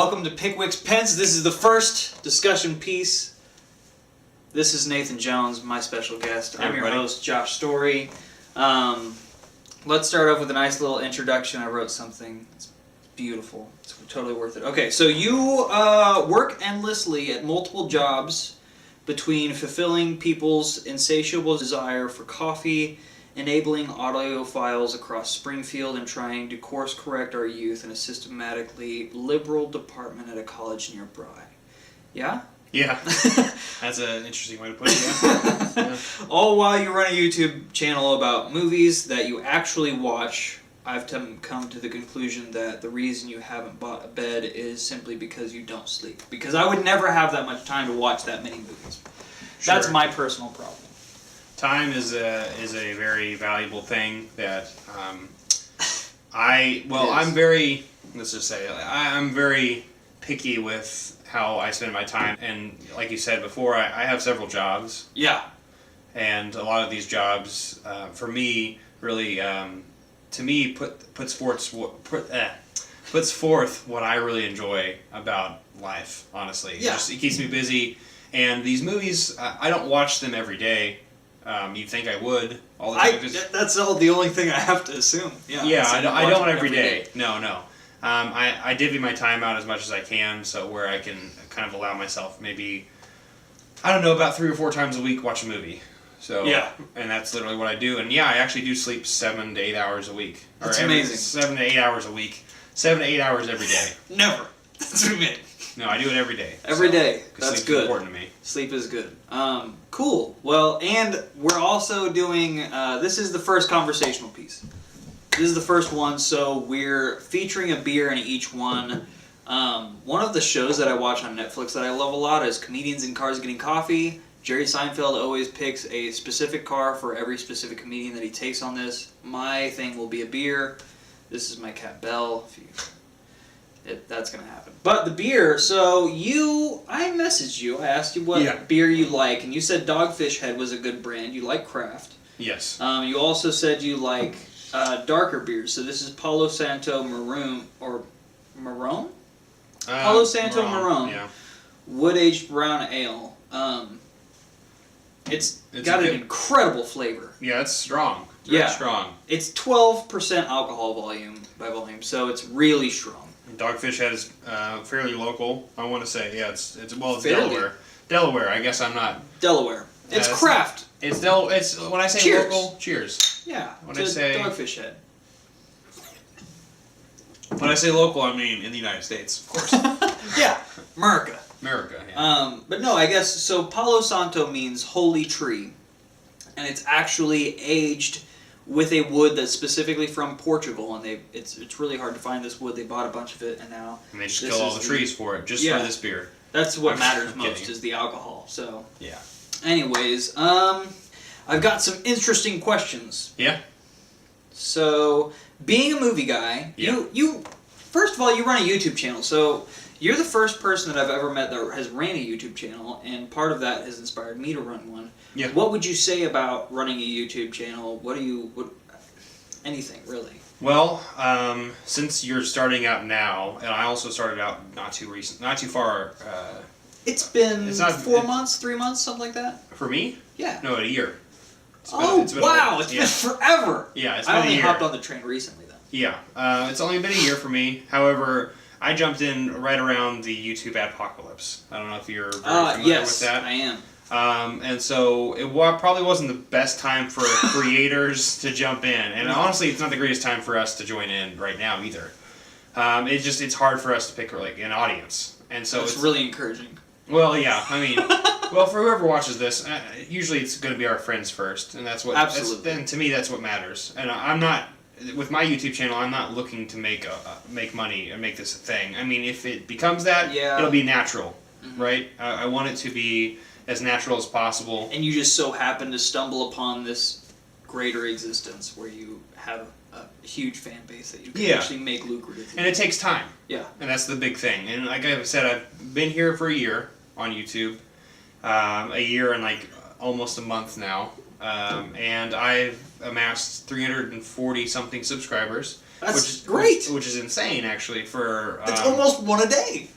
welcome to Pickwick's Pens. This is the first discussion piece. This is Nathan Jones, my special guest. I'm your host, Josh Story. Let's start off with a nice little introduction. I wrote something. It's beautiful. It's totally worth it. Okay, so you work endlessly at multiple jobs between fulfilling people's insatiable desire for coffee, enabling audiophiles across Springfield, and trying to course correct our youth in a systematically liberal department at a college nearby. Yeah? Yeah. That's an interesting way to put it, yeah. All while you run a YouTube channel about movies that you actually watch. I've come to the conclusion that the reason you haven't bought a bed is simply because you don't sleep. Because I would never have that much time to watch that many movies. Sure. That's my personal problem. Time is a very valuable thing that I'm very, let's just say, I'm very picky with how I spend my time. And like you said before, I have several jobs. Yeah. And a lot of these jobs, for me, really, to me, puts forth what I really enjoy about life, honestly. Yeah. It keeps me busy. And these movies, I don't watch them every day. You'd think I would all the time. That's the only thing I have to assume. Yeah, I don't every day. No. I divvy my time out as much as I can, so where I can kind of allow myself maybe, I don't know, about 3 or 4 times a week watch a movie. So yeah, and that's literally what I do. And yeah, I actually do sleep 7 to 8 hours a week. That's amazing. 7 to 8 hours a week. 7 to 8 hours every day. Never. That's what I mean. No, I do it every day. Every day. That's sleep's good. Important to me. Sleep is good. Cool. Well, and we're also doing. This is the first conversational piece. This is the first one, so we're featuring a beer in each one. One of the shows that I watch on Netflix that I love a lot is Comedians in Cars Getting Coffee. Jerry Seinfeld always picks a specific car for every specific comedian that he takes on this. My thing will be a beer. This is my cat Belle. That's going to happen. But the beer, so I messaged you. I asked you what beer you like, and you said Dogfish Head was a good brand. You like craft. Yes. You also said you like darker beers. So this is Palo Santo Maroon, or Marron? Palo Santo Marron. Yeah. Wood-aged brown ale. It's got an incredible flavor. Yeah, it's strong. Very strong. It's 12% alcohol by volume, so it's really strong. Dogfish Head is fairly local. I want to say, yeah, it's fairly. Delaware. Delaware. I guess I'm not. Delaware. It's craft. It's when I say local. Cheers. Yeah. When I say Dogfish Head. When I say local, I mean in the United States, of course. Yeah, America. Yeah. But no, I guess so. Palo Santo means holy tree, and it's actually aged with a wood that's specifically from Portugal, and it's really hard to find this wood. They bought a bunch of it, and now they just kill all the trees for it, just for this beer. That's what matters most is the alcohol. So yeah. Anyways, I've got some interesting questions. Yeah. So, being a movie guy, you first of all, you run a YouTube channel. So you're the first person that I've ever met that has ran a YouTube channel, and part of that has inspired me to run one. Yeah. What would you say about running a YouTube channel? Anything really? Well, since you're starting out now, and I also started out not too far. It's been 4 months, 3 months, something like that. For me? Yeah. No, a year. It's been forever. Yeah, it's been a year. I only hopped on the train recently, though. Yeah, it's only been a year for me. However, I jumped in right around the YouTube adpocalypse. I don't know if you're very familiar with that. I am. And so it probably wasn't the best time for creators to jump in. And honestly, it's not the greatest time for us to join in right now either. It's hard for us to pick like an audience. And so it's really encouraging. Well, yeah. I mean, well, for whoever watches this, usually it's going to be our friends first, and that's what. Absolutely. And to me, that's what matters. And I'm not with my YouTube channel. I'm not looking to make money and make this a thing. I mean, if it becomes that, it'll be natural, right? I want it to be as natural as possible. And you just so happen to stumble upon this greater existence where you have a huge fan base that you can actually make lucrative. And it takes time. Yeah. And that's the big thing. And like I said, I've been here for a year on YouTube, a year and like almost a month now, and I've amassed 340 something subscribers. That's great. Which is insane, actually. For it's almost one a day.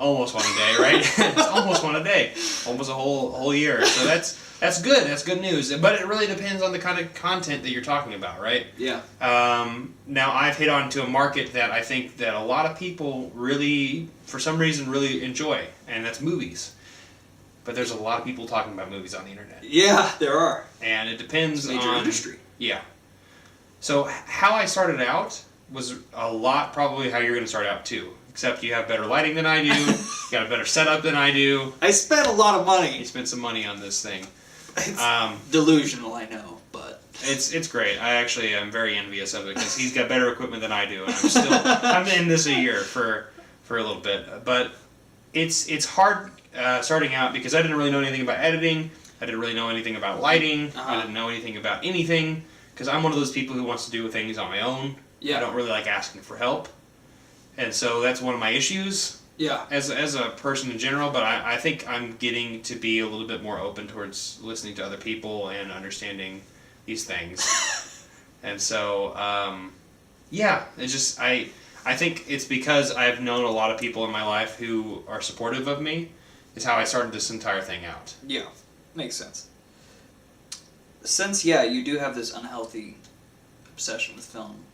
almost one a day, right? It's almost one a day, almost a whole year. So that's good. That's good news. But it really depends on the kind of content that you're talking about, right? Yeah. Now I've hit on to a market that I think that a lot of people really, for some reason, really enjoy, and that's movies. But there's a lot of people talking about movies on the internet. Yeah, there are. And it depends Major on industry. Yeah. So how I started out was a lot probably how you're going to start out too. Except you have better lighting than I do. You got a better setup than I do. I spent a lot of money. You spent some money on this thing. It's delusional, I know, but it's great. I actually am very envious of it because he's got better equipment than I do, and I'm in this a year for a little bit. But it's hard starting out because I didn't really know anything about editing. I didn't really know anything about lighting. I didn't know anything about anything because I'm one of those people who wants to do things on my own. Yeah. I don't really like asking for help. And so that's one of my issues as a person in general, but I think I'm getting to be a little bit more open towards listening to other people and understanding these things. And so, it's just, I think it's because I've known a lot of people in my life who are supportive of me, is how I started this entire thing out. Yeah, makes sense. Since, you do have this unhealthy obsession with film,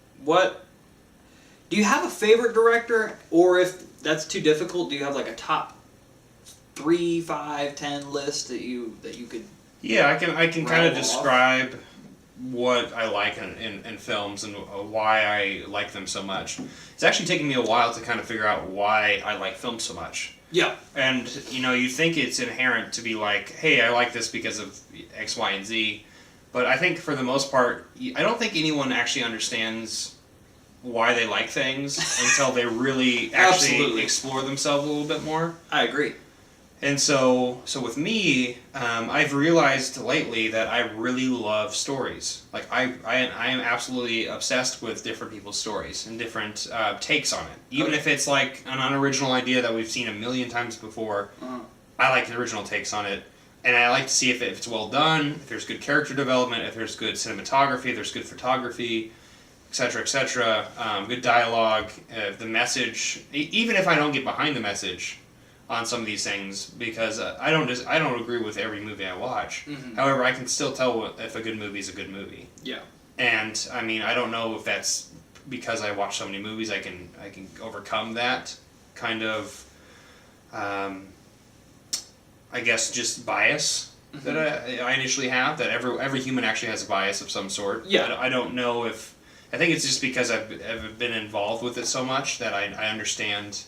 do you have a favorite director, or if that's too difficult, do you have like a top 3, 5, 10 list that you could? Yeah, I can kind of off? describe what I like in films and why I like them so much. It's actually taken me a while to kind of figure out why I like films so much. Yeah. And you think it's inherent to be like, hey, I like this because of X, Y, and Z, but I think for the most part, I don't think anyone actually understands why they like things until they really actually explore themselves a little bit more. I agree. And so with me, I've realized lately that I really love stories. Like I am absolutely obsessed with different people's stories and different takes on it. Even if it's like an unoriginal idea that we've seen a million times before, I like the original takes on it. And I like to see if it's well done, if there's good character development, if there's good cinematography, if there's good photography, etc., etc. Good dialogue, the message. Even if I don't get behind the message on some of these things, because I don't agree with every movie I watch. Mm-hmm. However, I can still tell if a good movie is a good movie. Yeah. And I mean, I don't know if that's because I watch so many movies. I can overcome that kind of, I guess, just bias. Mm-hmm. that I initially have. That every human actually has a bias of some sort. Yeah. I don't know if. I think it's just because I've been involved with it so much that I understand,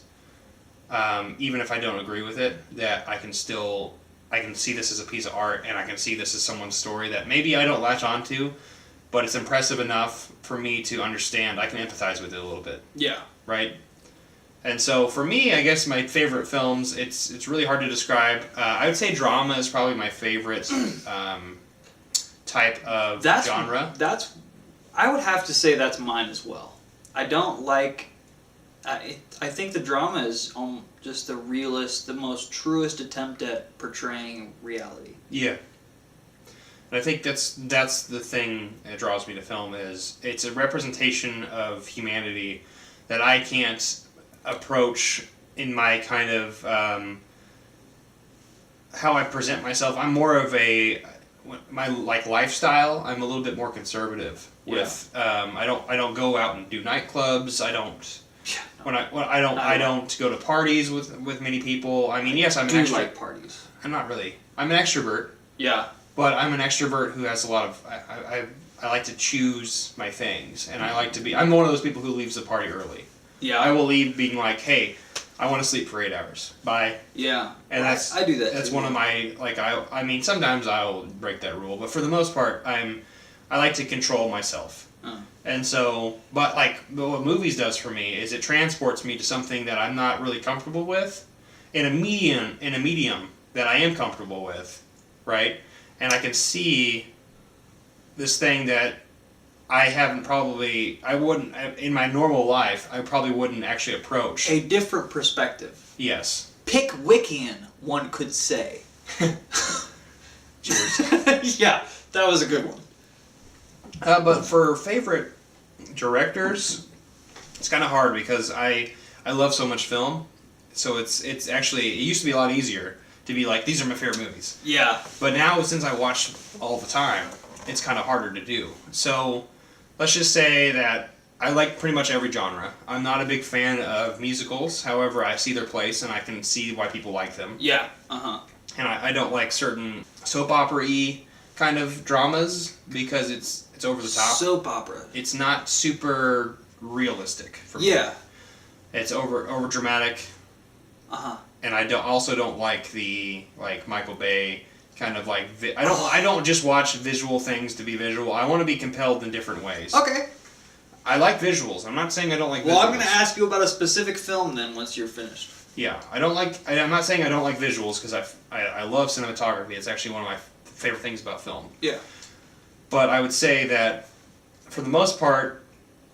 even if I don't agree with it, that I can see this as a piece of art, and I can see this as someone's story that maybe I don't latch onto, but it's impressive enough for me to understand. I can empathize with it a little bit. Yeah. Right? And so for me, I guess my favorite films, it's really hard to describe. I would say drama is probably my favorite type of genre. I would have to say that's mine as well. I don't like... I think the drama is just the realest, the most truest attempt at portraying reality. Yeah. And I think that's the thing that draws me to film is it's a representation of humanity that I can't approach in my kind of how I present myself. I'm more of my lifestyle. I'm a little bit more conservative with. I don't go out and do nightclubs. I don't. I don't go to parties with many people. I mean, yes, I'm an extrovert. Like parties? I'm not really. I'm an extrovert. Yeah. But I'm an extrovert who has a lot of. I like to choose my things, and I like to be. I'm one of those people who leaves the party early. Yeah. I will leave being like, hey, I want to sleep for 8 hours. Bye. Yeah. And I do that. That's too, one of my I mean, sometimes I'll break that rule, but for the most part, I like to control myself. And so, but what movies does for me is it transports me to something that I'm not really comfortable with, in a medium that I am comfortable with, right? And I can see this thing that I wouldn't, in my normal life, I probably wouldn't actually approach. A different perspective. Yes. Pickwickian, one could say. Cheers. Yeah, that was a good one. But for favorite directors, it's kind of hard because I love so much film, So it's actually, it used to be a lot easier to be like, these are my favorite movies. Yeah. But now, since I watch all the time, it's kind of harder to do. So let's just say that I like pretty much every genre. I'm not a big fan of musicals. However, I see their place and I can see why people like them. Yeah. Uh-huh. And I don't like certain soap opera-y kind of dramas because it's over the top. Soap opera. It's not super realistic for me. Yeah. It's over dramatic. Uh-huh. And I also don't like the Michael Bay kind of like I don't just watch visual things to be visual. I want to be compelled in different ways. Okay. I like visuals. I'm not saying I don't like visuals. Well, I'm going to ask you about a specific film then once you're finished. Yeah, I'm not saying I don't like visuals because I love cinematography. It's actually one of my favorite things about film. Yeah. But I would say that for the most part,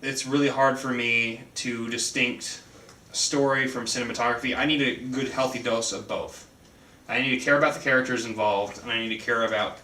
it's really hard for me to distinct story from cinematography. I need a good, healthy dose of both. I need to care about the characters involved, and I need to care about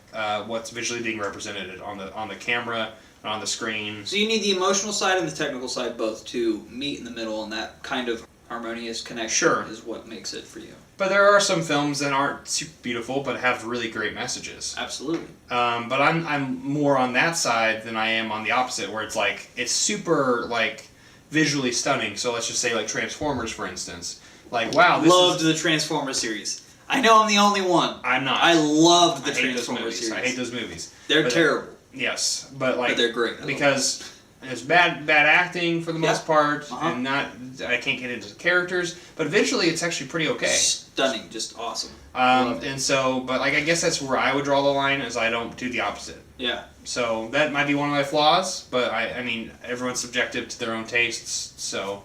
what's visually being represented on the camera and on the screen. So you need the emotional side and the technical side both to meet in the middle, and that kind of harmonious connection is what makes it for you. But there are some films that aren't super beautiful but have really great messages. Absolutely. But I'm more on that side than I am on the opposite, where it's like it's super like visually stunning. So let's just say like Transformers, for instance. Like wow, loved the Transformers series. I know I'm the only one. I'm not. I loved the Transformers series. I hate those movies. They're terrible. Yes, but they're great because it's bad acting for the most part, Uh-huh. and I can't get into the characters. But visually, it's actually pretty okay. Stunning, just awesome. And so, but like I guess that's where I would draw the line, is I don't do the opposite. Yeah. So that might be one of my flaws, but I mean, everyone's subjective to their own tastes. So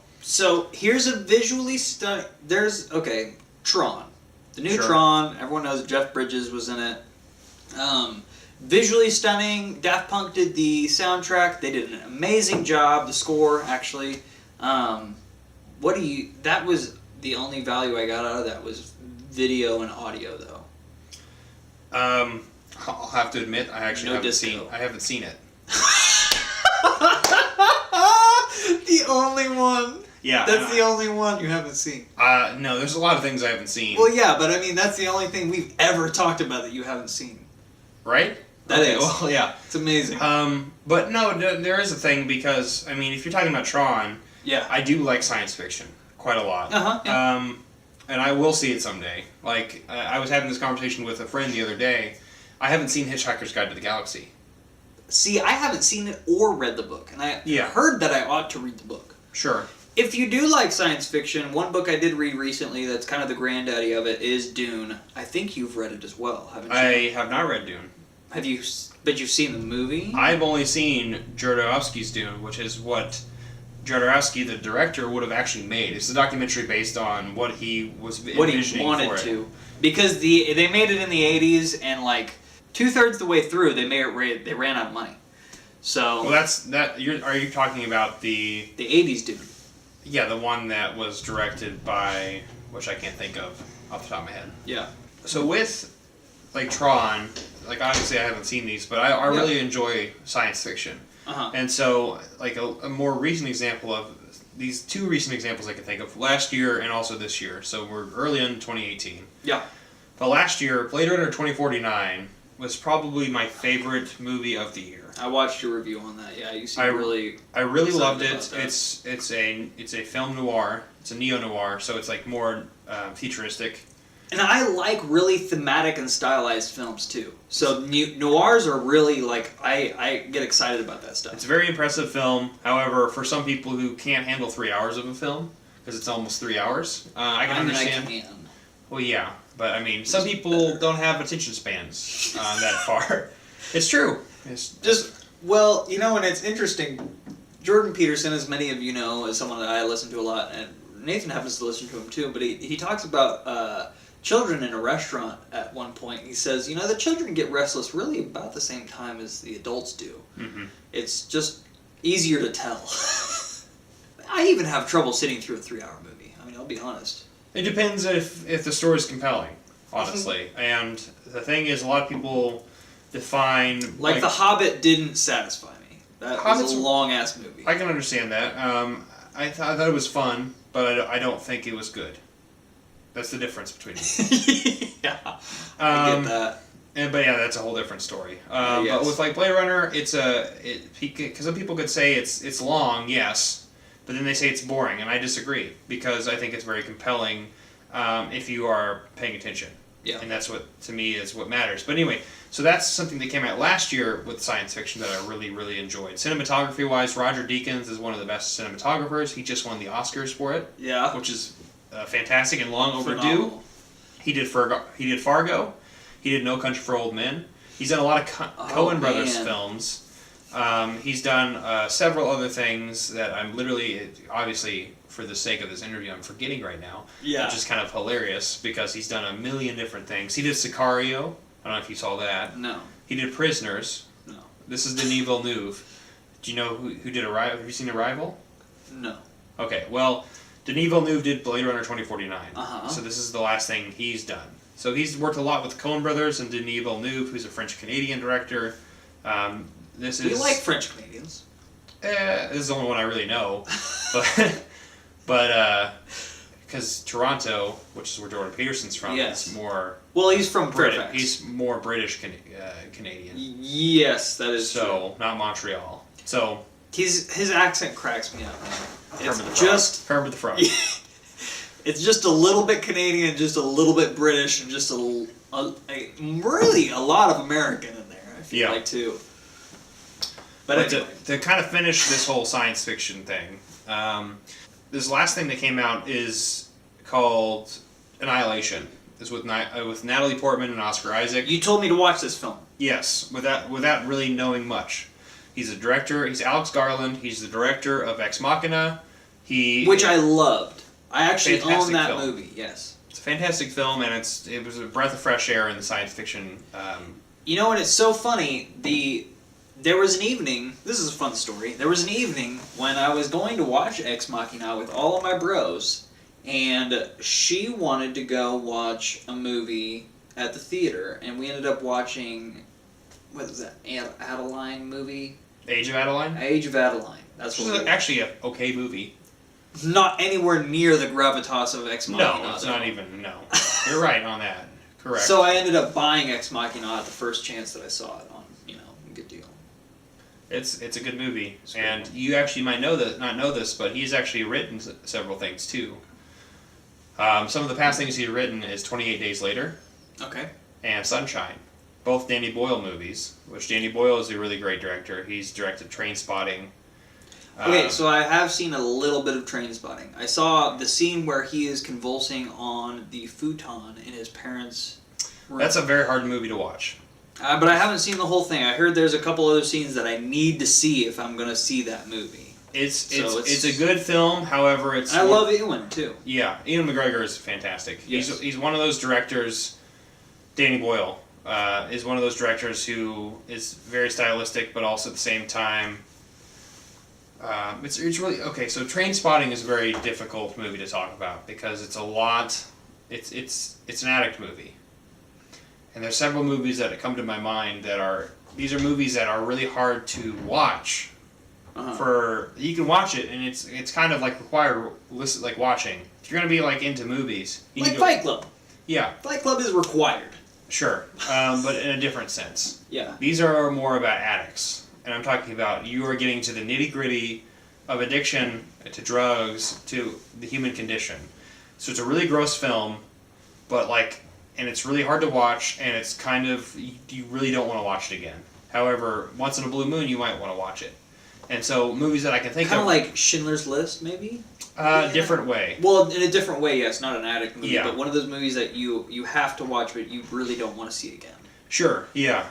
here's a visually stunning. Tron, the new Sure. Tron. Everyone knows Jeff Bridges was in it. Visually stunning. Daft Punk did the soundtrack. They did an amazing job. The score, actually. That was the only value I got out of that was video and audio, though. I'll have to admit, I actually haven't seen it. The only one. Yeah, that's the only one you haven't seen. No, there's a lot of things I haven't seen. Well, yeah, but I mean that's the only thing we've ever talked about that you haven't seen. Right? That is. Well, yeah. It's amazing. But no, there is a thing because, I mean, if you're talking about Tron, yeah, I do like science fiction quite a lot. Uh-huh. Yeah. And I will see it someday. Like, I was having this conversation with a friend the other day. I haven't seen Hitchhiker's Guide to the Galaxy. See, I haven't seen it or read the book, and I heard that I ought to read the book. Sure. If you do like science fiction, one book I did read recently that's kind of the granddaddy of it is Dune. I think you've read it as well, haven't you? I have not read Dune. Have you? But you've seen the movie? I've only seen Jodorowsky's Dune, which is what Jodorowsky, the director, would have actually made. It's a documentary based on what he was envisioning wanted for it. to. Because they made it in the 80s, and like 2/3 the way through, they ran out of money. So. Well, are you talking about the 80s Dune? Yeah, the one that was directed by, which I can't think of off the top of my head. Yeah. So with like Tron, like obviously I haven't seen these, but I really enjoy science fiction. Uh-huh. And so like a more recent example of these two recent examples I can think of last year and also this year. So we're early in 2018. Yeah. But last year, Blade Runner 2049 was probably my favorite movie of the year. I watched your review on that. Yeah, you seem really. I really loved it. It's a film noir. It's a neo noir, so it's like more futuristic. And I like really thematic and stylized films too. So noirs are really like I get excited about that stuff. It's a very impressive film. However, for some people who can't handle 3 hours of a film, because it's almost 3 hours, I can understand. I can. Well, yeah, but I mean, some people don't have attention spans that far. It's true. And it's interesting. Jordan Peterson, as many of you know, is someone that I listen to a lot, and Nathan happens to listen to him too. But he talks about children in a restaurant at one point. He says, the children get restless really about the same time as the adults do. Mm-hmm. It's just easier to tell. I even have trouble sitting through a 3-hour movie. I mean, I'll be honest. It depends if the story's compelling, honestly. And the thing is, a lot of people define... Like The Hobbit didn't satisfy me. That was a long-ass movie. I can understand that. I thought it was fun, but I don't think it was good. That's the difference between me. Yeah, I get that. But yeah, that's a whole different story. Yes. But with like Blade Runner, because some people could say it's long, yes, but then they say it's boring, and I disagree because I think it's very compelling if you are paying attention. Yeah. And that's what, to me, is what matters. But anyway, so that's something that came out last year with science fiction that I really, really enjoyed. Cinematography-wise, Roger Deakins is one of the best cinematographers. He just won the Oscars for it. Yeah. Which is fantastic and long overdue. Phenomenal. He did Fargo. He did No Country for Old Men. He's done a lot of Coen Brothers films. He's done several other things that I'm literally, obviously, for the sake of this interview, I'm forgetting right now. Yeah. Which is kind of hilarious because he's done a million different things. He did Sicario. I don't know if you saw that. No. He did Prisoners. No. This is Denis Villeneuve. Do you know who did Arrival? Have you seen Arrival? No. Okay, well, Denis Villeneuve did Blade Runner 2049. Uh-huh. So this is the last thing he's done. So he's worked a lot with Coen Brothers and Denis Villeneuve, who's a French-Canadian director. We like French Canadians. This is the only one I really know. But because Toronto, which is where Jordan Peterson's from, Yes. is more Well, he's from British. Fairfax. He's more British Canadian. Yes, that is true. So, not Montreal. So, His accent cracks me up. Kermit the Frog. Kermit the Frog. It's just a little bit Canadian, just a little bit British, and just really a lot of American in there, I feel like, too. But anyway. to kind of finish this whole science fiction thing, this last thing that came out is called Annihilation. It's with Natalie Portman and Oscar Isaac. You told me to watch this film. Yes, without really knowing much. He's a director. He's Alex Garland. He's the director of Ex Machina. Which I loved. I actually own that film. movie. Yes. It's a fantastic film, and it was a breath of fresh air in the science fiction. You know, and it's so funny. There was an evening. This is a fun story. There was an evening when I was going to watch Ex Machina with all of my bros, and she wanted to go watch a movie at the theater, and we ended up watching, what was that, Adeline movie? Age of Adeline? Age of Adeline. That's what. Which is actually an okay movie. Not anywhere near the gravitas of Ex Machina. No, it's not even. No, you're right on that. Correct. So I ended up buying Ex Machina at the first chance that I saw it on. Good deal. It's a good movie, and you actually might not know this, but he's actually written several things too. Some of the past things he's written is 28 Days Later. Okay. And Sunshine, both Danny Boyle movies. Which Danny Boyle is a really great director. He's directed Trainspotting. Okay, so I have seen a little bit of Trainspotting. I saw the scene where he is convulsing on the futon in his parents' room. That's a very hard movie to watch. But I haven't seen the whole thing. I heard there's a couple other scenes that I need to see if I'm going to see that movie. It's a good film. However, I love Ewan too. Yeah, Ian McGregor is fantastic. Yes. He's one of those directors. Danny Boyle is one of those directors who is very stylistic, but also at the same time. It's really okay. So Trainspotting is a very difficult movie to talk about because it's a lot. It's an addict movie, and there's several movies that come to my mind these are movies that are really hard to watch. You can watch it, and it's kind of like required like watching. If you're gonna be like into movies, Fight Club. Yeah, Fight Club is required. Sure, but in a different sense. Yeah. These are more about addicts. And I'm talking about you are getting to the nitty-gritty of addiction to drugs, to the human condition. So it's a really gross film, but and it's really hard to watch, and it's kind of, you really don't want to watch it again. However, once in a blue moon, you might want to watch it. And so movies that I can think of... Kind of like Schindler's List, maybe? Different way. Well, in a different way, yes. Not an addict movie, Yeah. but one of those movies that you have to watch, but you really don't want to see again. Sure, yeah.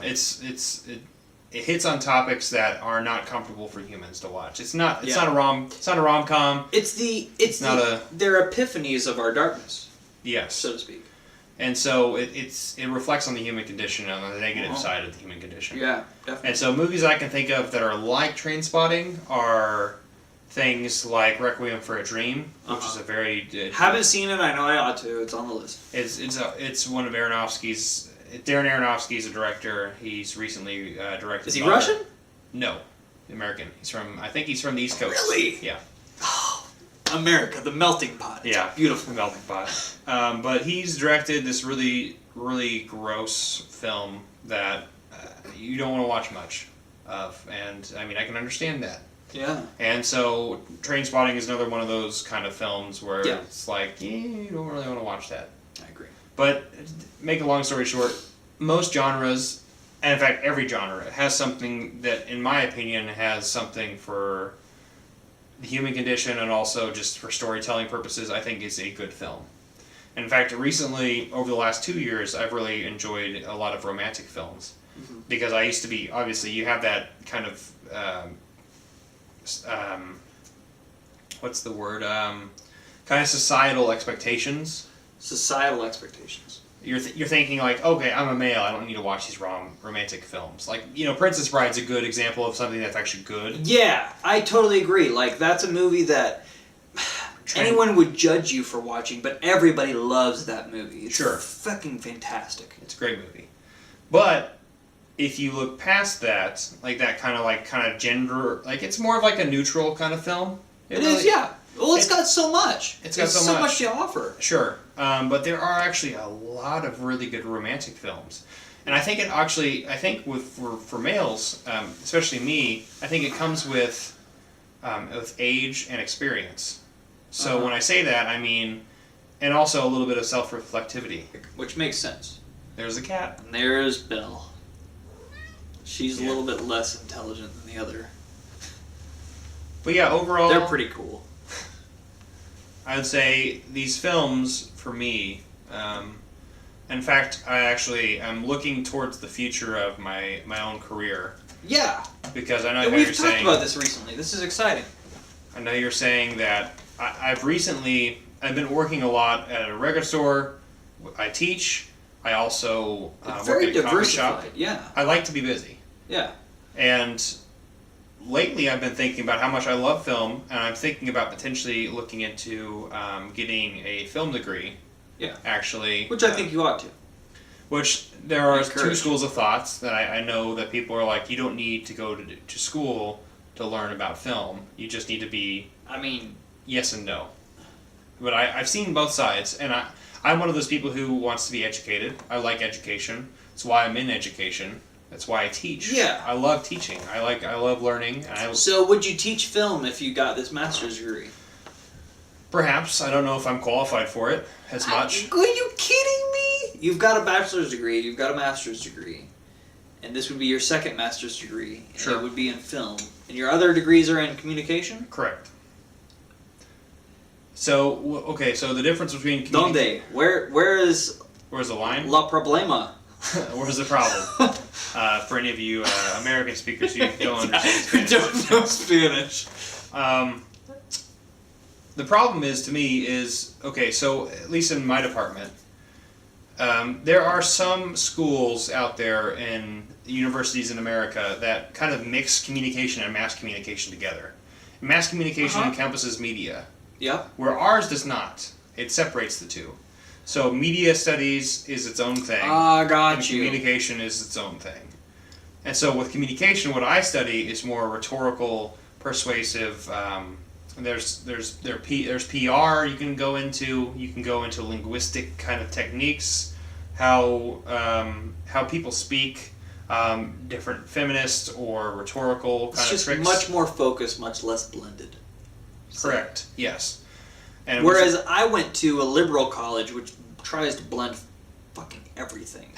It hits on topics that are not comfortable for humans to watch. It's not a rom-com. They're epiphanies of our darkness. Yes. So to speak. And so it reflects on the human condition, on the negative side of the human condition. Yeah, definitely. And so movies I can think of that are like Trainspotting are things like Requiem for a Dream, which is a very... Haven't seen it, I know I ought to. It's on the list. It's one of Aronofsky's... Darren Aronofsky's a director. He's recently directed... Is he Russian? No. American. I think he's from the East Coast. Really? Yeah. America, the melting pot. It's beautiful. Melting pot. But he's directed this really, really gross film that you don't want to watch much of. And, I mean, I can understand that. Yeah. And so, Trainspotting is another one of those kind of films where it's like, you don't really want to watch that. I agree. But, make a long story short, most genres, and in fact every genre, has something that, in my opinion, has something for the human condition and also just for storytelling purposes. I think is a good film. And in fact, recently, over the last 2 years, I've really enjoyed a lot of romantic films. Mm-hmm. Because I used to be, obviously, you have that kind of, what's the word? Kind of societal expectations. Societal expectations. You're thinking like, okay, I'm a male, I don't need to watch these romantic films. Like, Princess Bride's a good example of something that's actually good. Yeah, I totally agree. Like, that's a movie that anyone would judge you for watching, but everybody loves that movie. It's fucking fantastic. It's a great movie. But if you look past that, like that kind of gender, like it's more of like a neutral kind of film. It really is, yeah. Well, it's got so much. It's got so much to offer. Sure. But there are actually a lot of really good romantic films. And I think for males, especially me, I think it comes with age and experience. So when I say that, I mean, and also a little bit of self-reflectivity. Which makes sense. There's the cat. And there's Belle. She's a little bit less intelligent than the other. But yeah, overall, they're pretty cool. I would say these films, for me, in fact, I'm looking towards the future of my own career. Yeah. Because I know how we've you're saying... talked about this recently. This is exciting. I know you're saying that I've been working a lot at a record store. I teach. I also work at a coffee shop. Yeah. I like to be busy. Yeah. And lately I've been thinking about how much I love film, and I'm thinking about potentially looking into getting a film degree. Yeah. Actually. Which I think you ought to. Which there are two schools of thoughts that I know that people are like, you don't need to go to school to learn about film. You just need to be... I mean... Yes and no. But I've seen both sides, and I'm one of those people who wants to be educated. I like education. That's why I'm in education. That's why I teach. Yeah. I love teaching. I love learning. So would you teach film if you got this master's degree? Perhaps. I don't know if I'm qualified for it as much. Are you kidding me? You've got a bachelor's degree. You've got a master's degree. And this would be your second master's degree. And sure. It would be in film. And your other degrees are in communication? Correct. So, okay, so the difference between... Donde? Where's the line? La problema. Where's the problem? For any of you American speakers who don't understand Spanish. Don't know Spanish. The problem to me is, okay, so at least in my department, there are some schools out there in universities in America that kind of mix communication and mass communication together. Mass communication encompasses media. Yeah. Where ours does not. It separates the two. So media studies is its own thing. Got and you. Communication is its own thing. And so with communication, what I study is more rhetorical, persuasive. There's PR you can go into. You can go into linguistic kind of techniques, how people speak, different feminist or rhetorical kind of tricks. It's just much more focused, much less blended. Correct. Yes. And whereas I went to a liberal college which tries to blend fucking everything,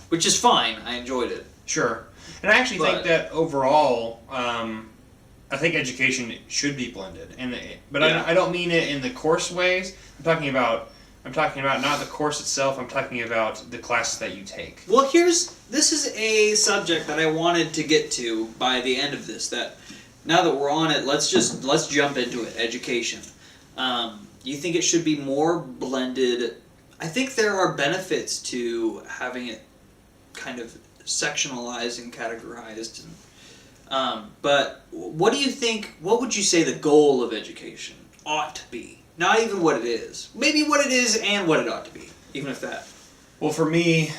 which is fine. I enjoyed it. Sure. And I actually think that overall, I think education should be blended, but I don't mean it in the course ways. I'm talking about not the course itself. I'm talking about the classes that you take. Well, this is a subject that I wanted to get to by the end of this. That now that we're on it, let's jump into it. Education. You think it should be more blended? I think there are benefits to having it kind of sectionalized and categorized. But what do you think? What would you say the goal of education ought to be? Not even what it is. Maybe what it is and what it ought to be. Even if that. Well, for me,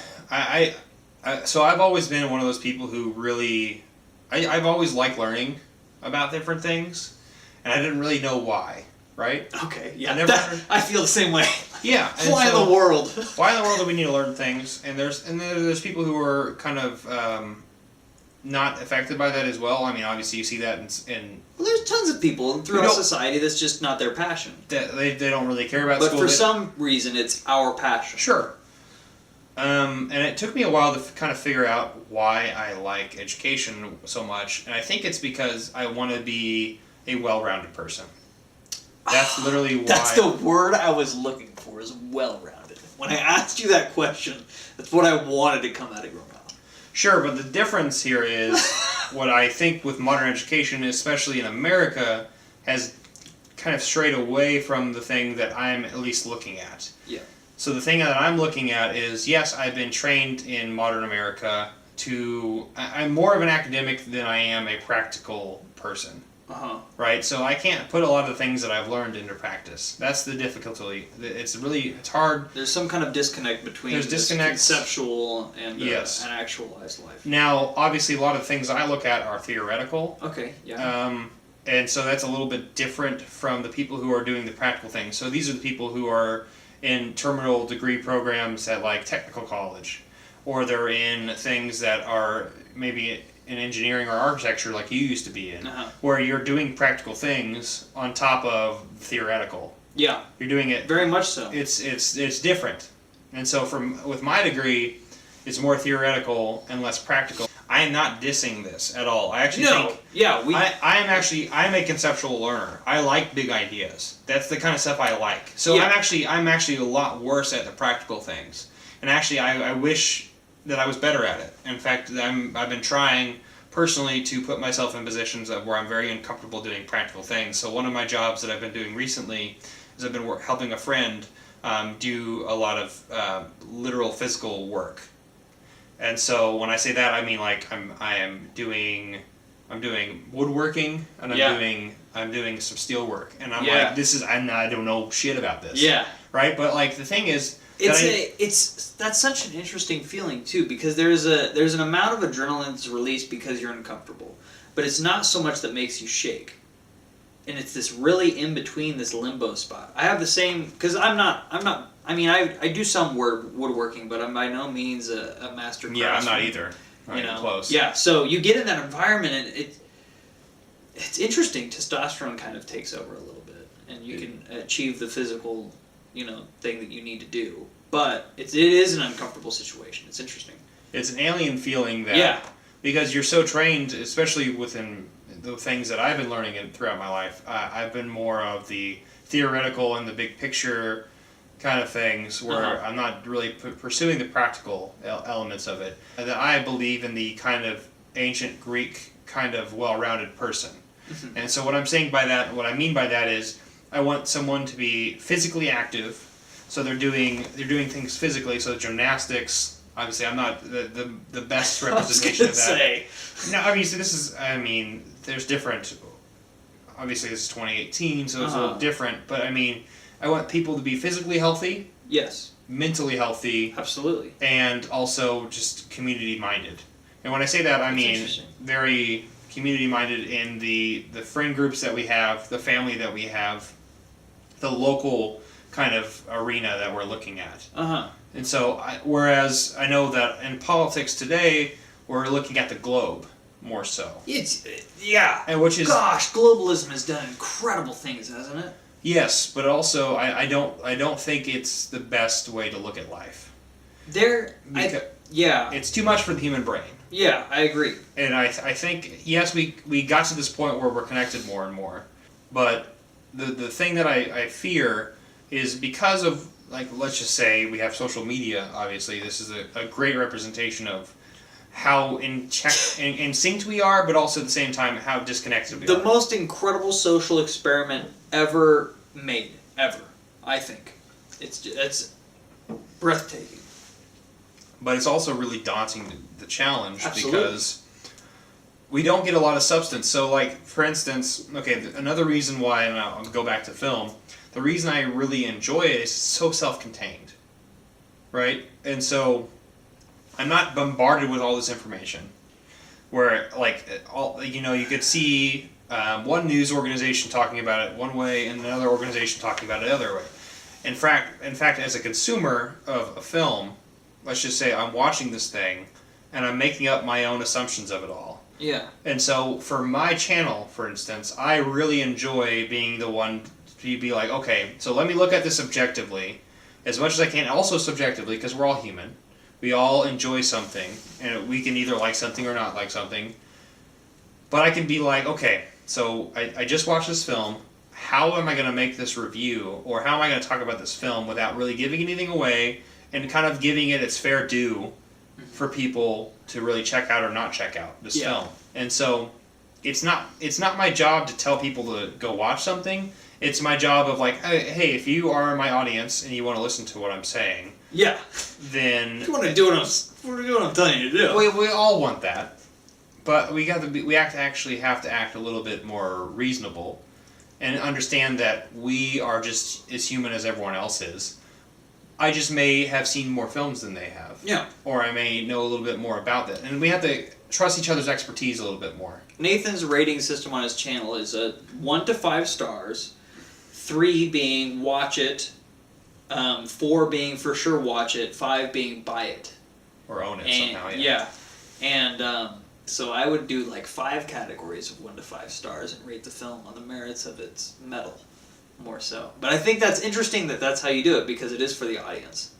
so I've always been one of those people who really, I've always liked learning about different things, and I didn't really know why. right? Okay, yeah. I never I feel the same way. Yeah. Why in the world? Why in the world do we need to learn things? And there's people who are kind of not affected by that as well. I mean, obviously you see that in well, there's tons of people throughout society that's just not their passion. They don't really care about but school. But for some reason, it's our passion. Sure. And it took me a while to kind of figure out why I like education so much. And I think it's because I want to be a well-rounded person. That's literally why. That's the word I was looking for, is well-rounded. When I asked you that question, that's what I wanted to come out of your mouth. Sure, but the difference here is what I think with modern education, especially in America, has kind of strayed away from the thing that I'm at least looking at. Yeah. So the thing that I'm looking at is, yes, I've been trained in modern America I'm more of an academic than I am a practical person. Uh-huh. Right? So I can't put a lot of the things that I've learned into practice. That's the difficulty. It's hard. There's some kind of disconnect between conceptual and yes. an actualized life. Now, obviously, a lot of things I look at are theoretical. Okay, yeah. And so that's a little bit different from the people who are doing the practical things. So these are the people who are in terminal degree programs at like technical college, or they're in things that are maybe in engineering or architecture like you used to be in, where you're doing practical things on top of theoretical. Yeah. You're doing it very much so. It's different. And so with my degree, it's more theoretical and less practical. I am not dissing this at all. I actually think I'm a conceptual learner. I like big ideas. That's the kind of stuff I like. So I'm actually a lot worse at the practical things. And actually I wish that I was better at it. In fact, I've been trying personally to put myself in positions where I'm very uncomfortable doing practical things. So one of my jobs that I've been doing recently is I've been helping a friend do a lot of literal physical work. And so when I say that, I mean like I'm doing woodworking and I'm doing some steel work, and I'm like I don't know shit about this. Yeah. Right, but like the thing is. That's such an interesting feeling too, because there's an amount of adrenaline that's released because you're uncomfortable, but it's not so much that makes you shake, and it's this really in between, this limbo spot. I have the same, because I'm not. I mean, I do some woodworking, but I'm by no means a master craftsman. Yeah, I'm not either. Not even close. Yeah, so you get in that environment, and it's interesting. Testosterone kind of takes over a little bit, and you can achieve the physical thing that you need to do. But it is an uncomfortable situation. It's interesting. It's an alien feeling that, because you're so trained, especially within the things that I've been learning throughout my life, I've been more of the theoretical and the big picture kind of things where I'm not really pursuing the practical elements of it. And that I believe in the kind of ancient Greek kind of well-rounded person. Mm-hmm. And so what I mean by that is, I want someone to be physically active, so they're doing things physically. So gymnastics. Obviously, I'm not the best representation of that. No, obviously there's different. Obviously, this is 2018, so it's a little different. But I mean, I want people to be physically healthy. Yes. Mentally healthy. Absolutely. And also just community minded. And when I say that, I mean very community minded in the friend groups that we have, the family that we have, the local kind of arena that we're looking at. And so, whereas I know that in politics today, we're looking at the globe more so. And which is, gosh, globalism has done incredible things, hasn't it? Yes, but also I don't think it's the best way to look at life. It's too much for the human brain. Yeah, I agree. And I think, yes, we got to this point where we're connected more and more, but the thing that I fear is because of, like, let's just say we have social media, obviously, this is a great representation of how in synced we are, but also at the same time how disconnected we are. The most incredible social experiment ever made, I think. It's breathtaking. But it's also really daunting, the challenge, Absolutely. Because we don't get a lot of substance. So, like, for instance, another reason why, and I'll go back to film, the reason I really enjoy it is it's so self-contained, right? And so I'm not bombarded with all this information where, like, you could see one news organization talking about it one way and another organization talking about it the other way. In fact, as a consumer of a film, let's just say I'm watching this thing and I'm making up my own assumptions of it all. Yeah. And so for my channel, for instance, I really enjoy being the one to be like, okay, so let me look at this objectively, as much as I can, also subjectively, because we're all human. We all enjoy something, and we can either like something or not like something. But I can be like, okay, so I just watched this film. How am I going to make this review, or how am I going to talk about this film without really giving anything away, and kind of giving it its fair due for people to really check out or not check out this film? And so it's not my job to tell people to go watch something. It's my job of like, hey, if you are my audience and you want to listen to what I'm saying, then if you want to do what I'm telling you to do. We all want that, but we have to actually have to act a little bit more reasonable, and understand that we are just as human as everyone else is. I just may have seen more films than they have. Yeah. Or I may know a little bit more about that. And we have to trust each other's expertise a little bit more. Nathan's rating system on his channel is 1 to 5 stars, 3 being watch it, 4 being for sure watch it, 5 being buy it. Or own it And, somehow, yeah. And so I would do like 5 categories of 1 to 5 stars and rate the film on the merits of its metal. More so. But I think that's interesting that that's how you do it, because it is for the audience.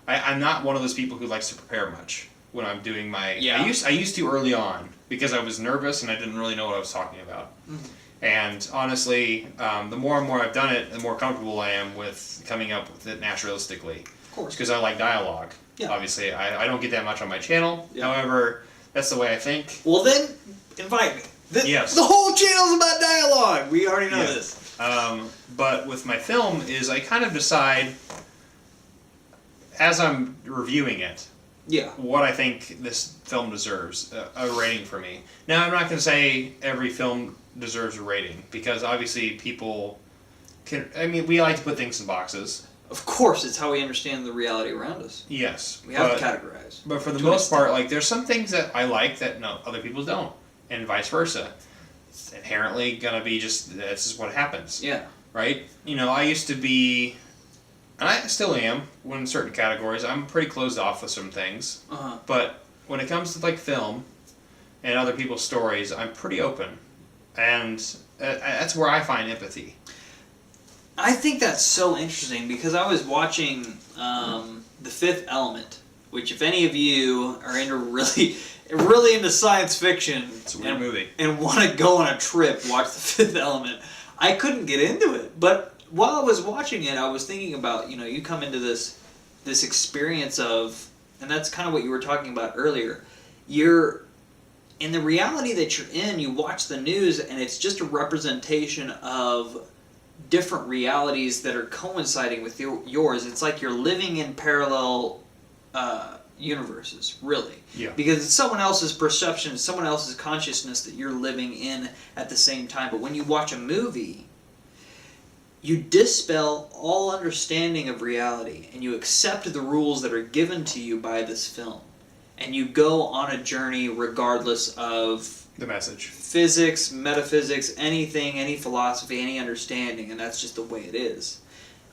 I'm not one of those people who likes to prepare much when I'm doing my... Yeah. I used to early on, because I was nervous and I didn't really know what I was talking about. Mm-hmm. And honestly, the more and more I've done it, the more comfortable I am with coming up with it naturalistically. Of course. Because I like dialogue. Yeah. Obviously, I don't get that much on my channel. Yeah. However, that's the way I think. Well then, invite me. Yes. The whole channel's about dialogue. We already know this. But with my film is I kind of decide, as I'm reviewing it, what I think this film deserves, a rating for me. Now, I'm not going to say every film deserves a rating, because obviously people can... I mean, we like to put things in boxes. Of course, it's how we understand the reality around us. Yes. We have to categorize. But for the most part, like, there's some things that I like that other people don't, and vice versa. It's inherently going to be just... This is what happens. Yeah. Right? You know, I used to be... And I still am, in certain categories. I'm pretty closed off with some things. Uh-huh. But when it comes to, like, film and other people's stories, I'm pretty open. And that's where I find empathy. I think that's so interesting, because I was watching The Fifth Element, which, if any of you are into really into science fiction, it's a weird movie, and want to go on a trip, watch The Fifth Element. I couldn't get into it, but while I was watching it, I was thinking about, you come into this experience of, and that's kind of what you were talking about earlier. You're in the reality that you're in. You watch the news, and it's just a representation of different realities that are coinciding with yours. It's like you're living in parallel universes, really. Yeah. Because it's someone else's perception, someone else's consciousness that you're living in at the same time. But when you watch a movie, you dispel all understanding of reality, and you accept the rules that are given to you by this film. And you go on a journey regardless of the message. Physics, metaphysics, anything, any philosophy, any understanding, and that's just the way it is.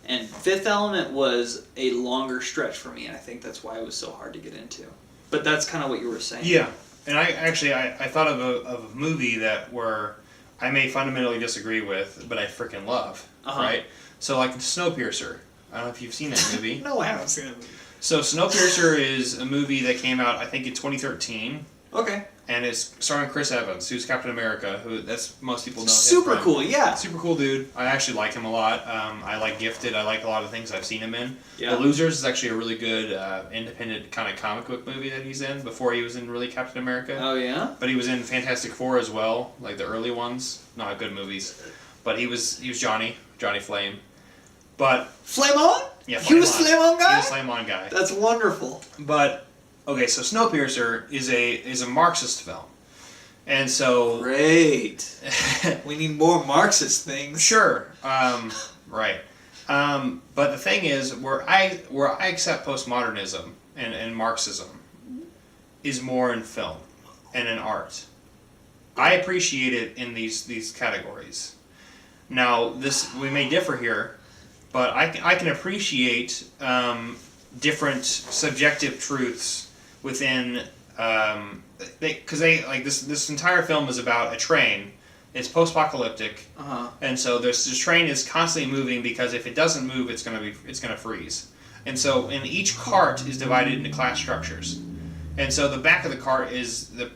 And Fifth Element was a longer stretch for me, and I think that's why it was so hard to get into. But that's kind of what you were saying. Yeah, and I thought of a movie where I may fundamentally disagree with, but I freaking love. Uh-huh. Right? So like Snowpiercer. I don't know if you've seen that movie. No, I haven't seen that movie. So Snowpiercer is a movie that came out, I think, in 2013. Okay. And it's starring Chris Evans, who's Captain America, most people know him Super cool, yeah. Super cool dude. I actually like him a lot. I like Gifted. I like a lot of things I've seen him in. Yeah. The Losers is actually a really good independent kind of comic book movie that he's in before he was in really Captain America. Oh, yeah? But he was in Fantastic Four as well, like the early ones. Not good movies. But he was Johnny Flame. But Flame On? Yeah, He was Flame On guy? He was Flame On guy. That's wonderful. But okay, so Snowpiercer is a Marxist film, and so great. We need more Marxist things. Sure, right. But the thing is, where I accept postmodernism and Marxism is more in film and in art. I appreciate it in these categories. Now, we may differ here, but I can appreciate different subjective truths within because this entire film is about a train. It's post-apocalyptic, and so this train is constantly moving because if it doesn't move, it's gonna freeze. And so, each cart is divided into class structures. And so the back of the cart is the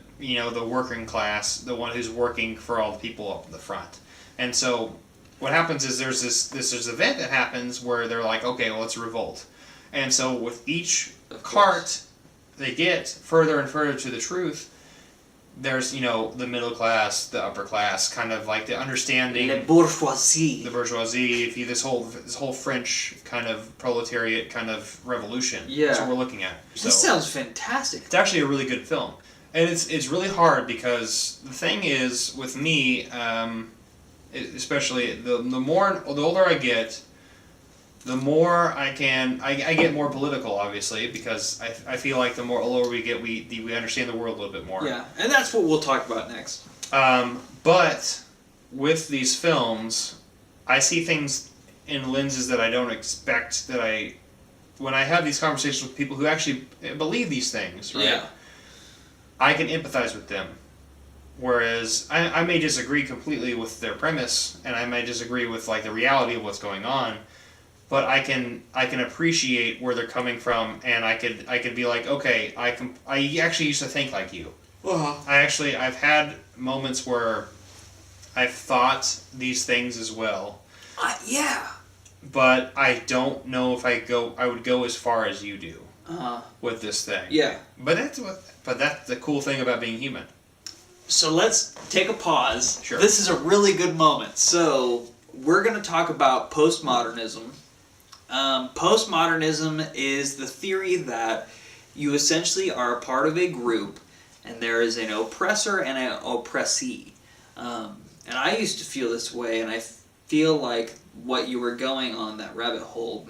working class, the one who's working for all the people up in the front. And so what happens is there's this event that happens where they're like, okay, well, let's revolt. And so with each cart, they get further and further to the truth. There's, the middle class, the upper class, kind of like the understanding. The bourgeoisie. The bourgeoisie, this whole French kind of proletariat kind of revolution. Yeah. That's what we're looking at. This sounds fantastic. It's actually a really good film. And it's really hard because the thing is, with me, especially the older I get, the more I get more political, obviously, because I feel like the older we get, we understand the world a little bit more. Yeah, and that's what we'll talk about next. But with these films, I see things in lenses that I don't expect. When I have these conversations with people who actually believe these things, right? Yeah. I can empathize with them. Whereas I may disagree completely with their premise, and I may disagree with the reality of what's going on. But I can appreciate where they're coming from, and I could be like, okay, I actually used to think like you. I've had moments where I've thought these things as well. Yeah. But I don't know if I would go as far as you do with this thing. Yeah. But that's the cool thing about being human. So let's take a pause. Sure. This is a really good moment. So we're going to talk about postmodernism. Postmodernism is the theory that you essentially are a part of a group, and there is an oppressor and an oppressee. And I used to feel this way, and I feel like what you were going on that rabbit hole,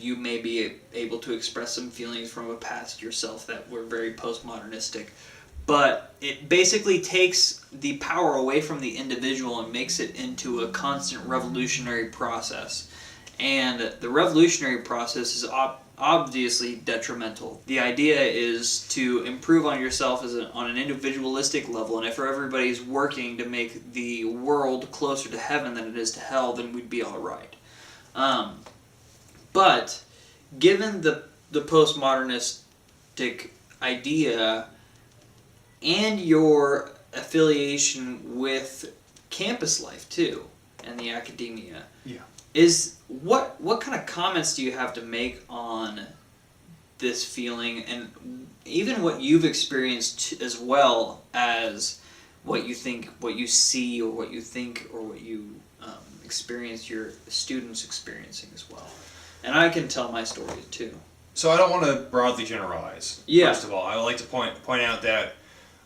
you may be able to express some feelings from a past yourself that were very postmodernistic. But it basically takes the power away from the individual and makes it into a constant revolutionary process. And the revolutionary process is obviously detrimental. The idea is to improve on yourself on an individualistic level, and if everybody's working to make the world closer to heaven than it is to hell, then we'd be all right. But given the postmodernistic idea and your affiliation with campus life too, and the academia, is what kind of comments do you have to make on this feeling, and even what you've experienced as well as what you think, what you see, or what you think, or what you experience your students experiencing as well? And I can tell my story too. So I don't want to broadly generalize. Yeah. First of all, I would like to point out that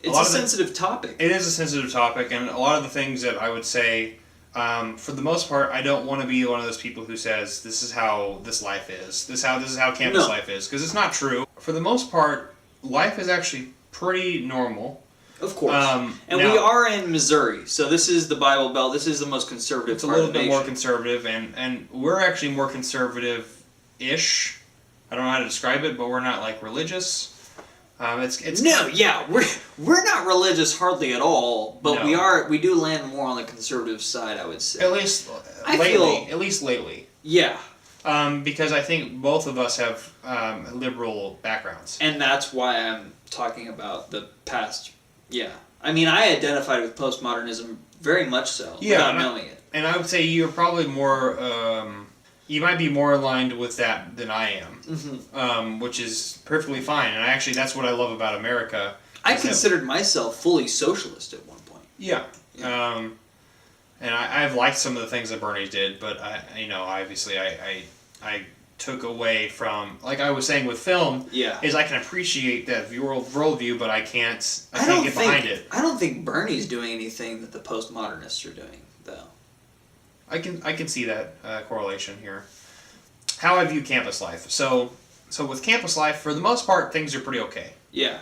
it's a sensitive topic. It is a sensitive topic, and a lot of the things that I would say, for the most part, I don't want to be one of those people who says this is how this life is. This is how campus life is, because it's not true. For the most part, life is actually pretty normal. Of course. And we are in Missouri, so this is the Bible Belt. This is the most conservative part of the nation. It's a little bit more conservative, and we're actually more conservative-ish. I don't know how to describe it, but we're not religious. We're not religious hardly at all, but we do land more on the conservative side, I would say. At least lately. Yeah. Because I think both of us have liberal backgrounds. And that's why I'm talking about the past. Yeah. I mean, I identified with postmodernism very much so, without knowing it. And I would say you're probably more... you might be more aligned with that than I am, which is perfectly fine. And that's what I love about America. I considered myself fully socialist at one point. Yeah. And I've liked some of the things that Bernie did, but obviously I took away from, like I was saying with film, is I can appreciate that worldview, but I can't get behind it. I don't think Bernie's doing anything that the postmodernists are doing, though. I can see that correlation here. How I view campus life. So with campus life, for the most part, things are pretty okay. Yeah.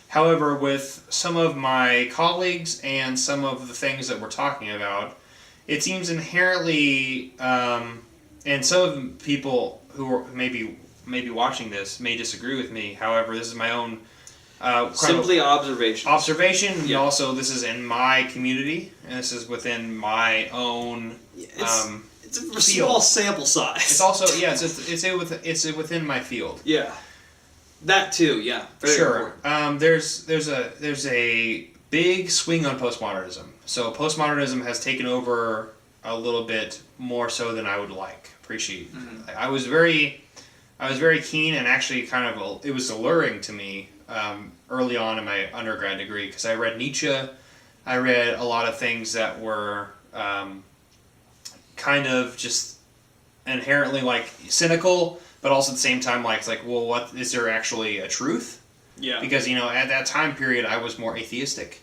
However, with some of my colleagues and some of the things that we're talking about, it seems inherently, and some of the people who are maybe watching this may disagree with me. However, this is my own simply observation. Observation, and also this is in my community, and this is within my own. It's a small sample size. It's also it's within my field. Yeah, that too. Yeah, very sure. There's a big swing on postmodernism. So postmodernism has taken over a little bit more so than I would appreciate. Mm-hmm. I was very keen, and actually it was alluring to me early on in my undergrad degree, because I read Nietzsche. I read a lot of things that were kind of just inherently cynical, but also at the same time it's well, what is there actually a truth? Yeah. Because at that time period I was more atheistic.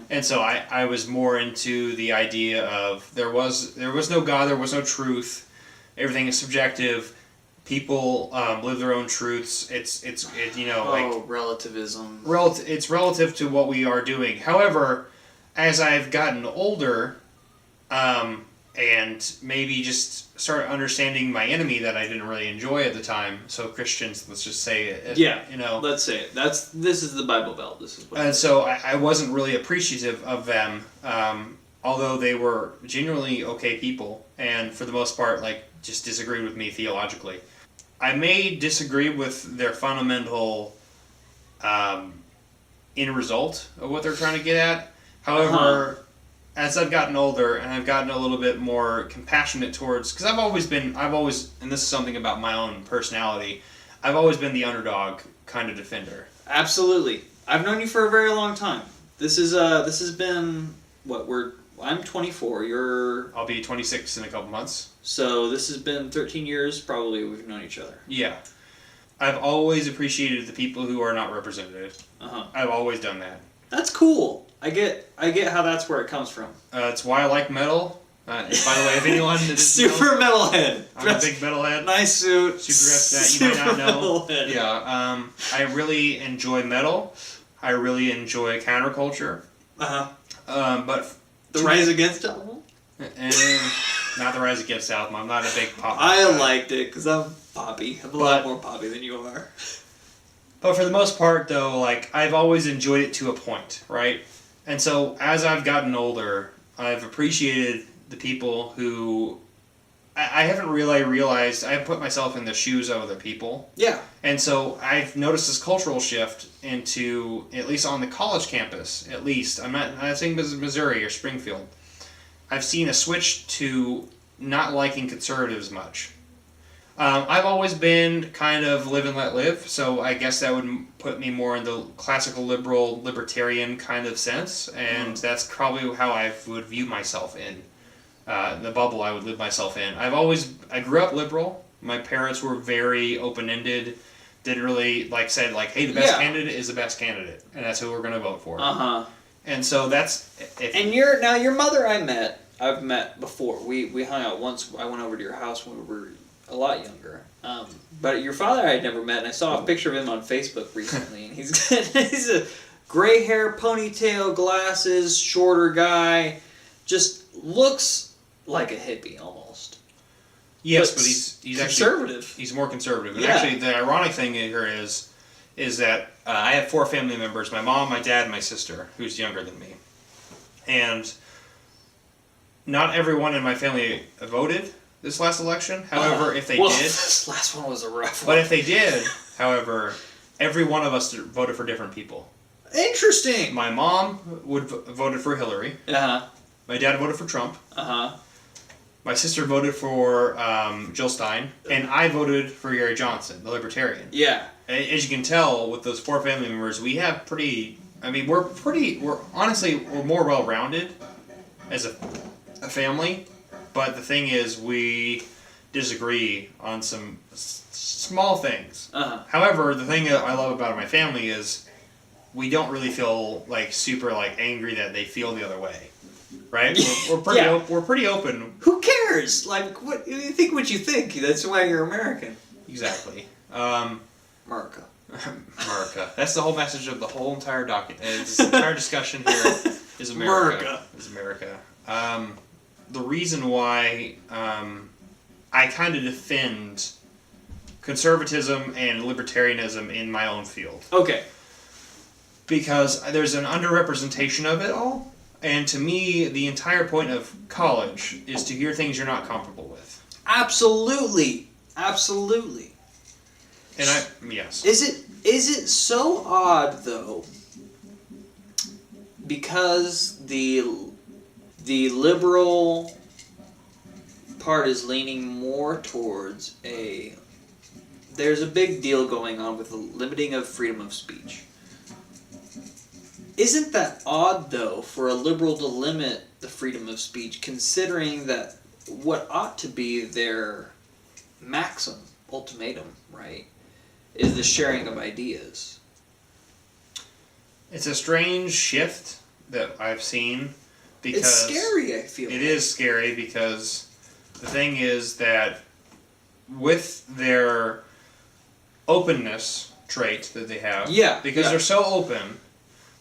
And so I was more into the idea of there was no God, there was no truth. Everything is subjective. People live their own truths. It's relativism. It's relative to what we are doing. However, as I've gotten older, and maybe just start understanding my enemy that I didn't really enjoy at the time. So Christians, let's just say it. Let's say it. This is the Bible Belt. This is what. And so I wasn't really appreciative of them, although they were genuinely okay people, and for the most part, just disagreed with me theologically. I may disagree with their fundamental end result of what they're trying to get at. However, as I've gotten older and I've gotten a little bit more compassionate towards, because I've always, and this is something about my own personality, I've always been the underdog kind of defender. Absolutely. I've known you for a very long time. This has been, I'm 24, I'll be 26 in a couple months. So this has been 13 years probably we've known each other. Yeah. I've always appreciated the people who are not represented. I've always done that. That's cool. I get how that's where it comes from. It's why I like metal. By the way, if anyone that super metalhead. I'm a big metalhead. Nice suit. Super dressed that you might not know. Metalhead. Yeah. I really enjoy metal. I really enjoy counterculture. But the Rise Against it. Not the Rise Against album. I'm not a big pop. I liked it because I'm poppy. I'm a lot more poppy than you are. But for the most part, though, I've always enjoyed it to a point, right? And so as I've gotten older, I've appreciated the people who I haven't really realized. I put myself in the shoes of other people. Yeah. And so I've noticed this cultural shift into, at least on the college campus, at least. I'm not saying Missouri or Springfield. I've seen a switch to not liking conservatives much. I've always been kind of live and let live, so I guess that would put me more in the classical liberal, libertarian kind of sense, and that's probably how I would view myself in the bubble I would live myself in. I grew up liberal. My parents were very open-ended, didn't really, said, hey, the best candidate is the best candidate, and that's who we're going to vote for. And so that's... your mother I've met before. We hung out once. I went over to your house when we were a lot younger. But your father I had never met, and I saw a picture of him on Facebook recently, and he's a gray hair, ponytail, glasses, shorter guy, just looks like a hippie almost. Yes, but he's conservative. Actually, he's more conservative. And actually, the ironic thing here is that I have 4 family members: my mom, my dad, and my sister, who's younger than me. And not everyone in my family voted this last election. However, if they did... this last one was a rough one. But if they did, however, every one of us voted for different people. Interesting! My mom voted for Hillary. My dad voted for Trump. My sister voted for Jill Stein. And I voted for Gary Johnson, the Libertarian. Yeah. As you can tell, with those 4 family members, we have pretty... we're more well-rounded as a family. But the thing is, we disagree on some small things. However, the thing that I love about my family is we don't really feel super angry that they feel the other way, right? We're pretty open. Who cares? What you think? What you think? That's why you're American. Exactly. America. America. That's the whole message of the whole entire document. This entire discussion here is America. Is America. The reason why I kind of defend conservatism and libertarianism in my own field. Okay. Because there's an underrepresentation of it all. And to me, the entire point of college is to hear things you're not comfortable with. Absolutely. Absolutely. And yes. Is it so odd though? Because the liberal part is leaning more towards there's a big deal going on with the limiting of freedom of speech. Isn't that odd though for a liberal to limit the freedom of speech, considering that what ought to be their maxim, ultimatum, right, is the sharing of ideas? It's a strange shift that I've seen because it's scary, I feel. It is scary because the thing is that with their openness trait that they have, because they're so open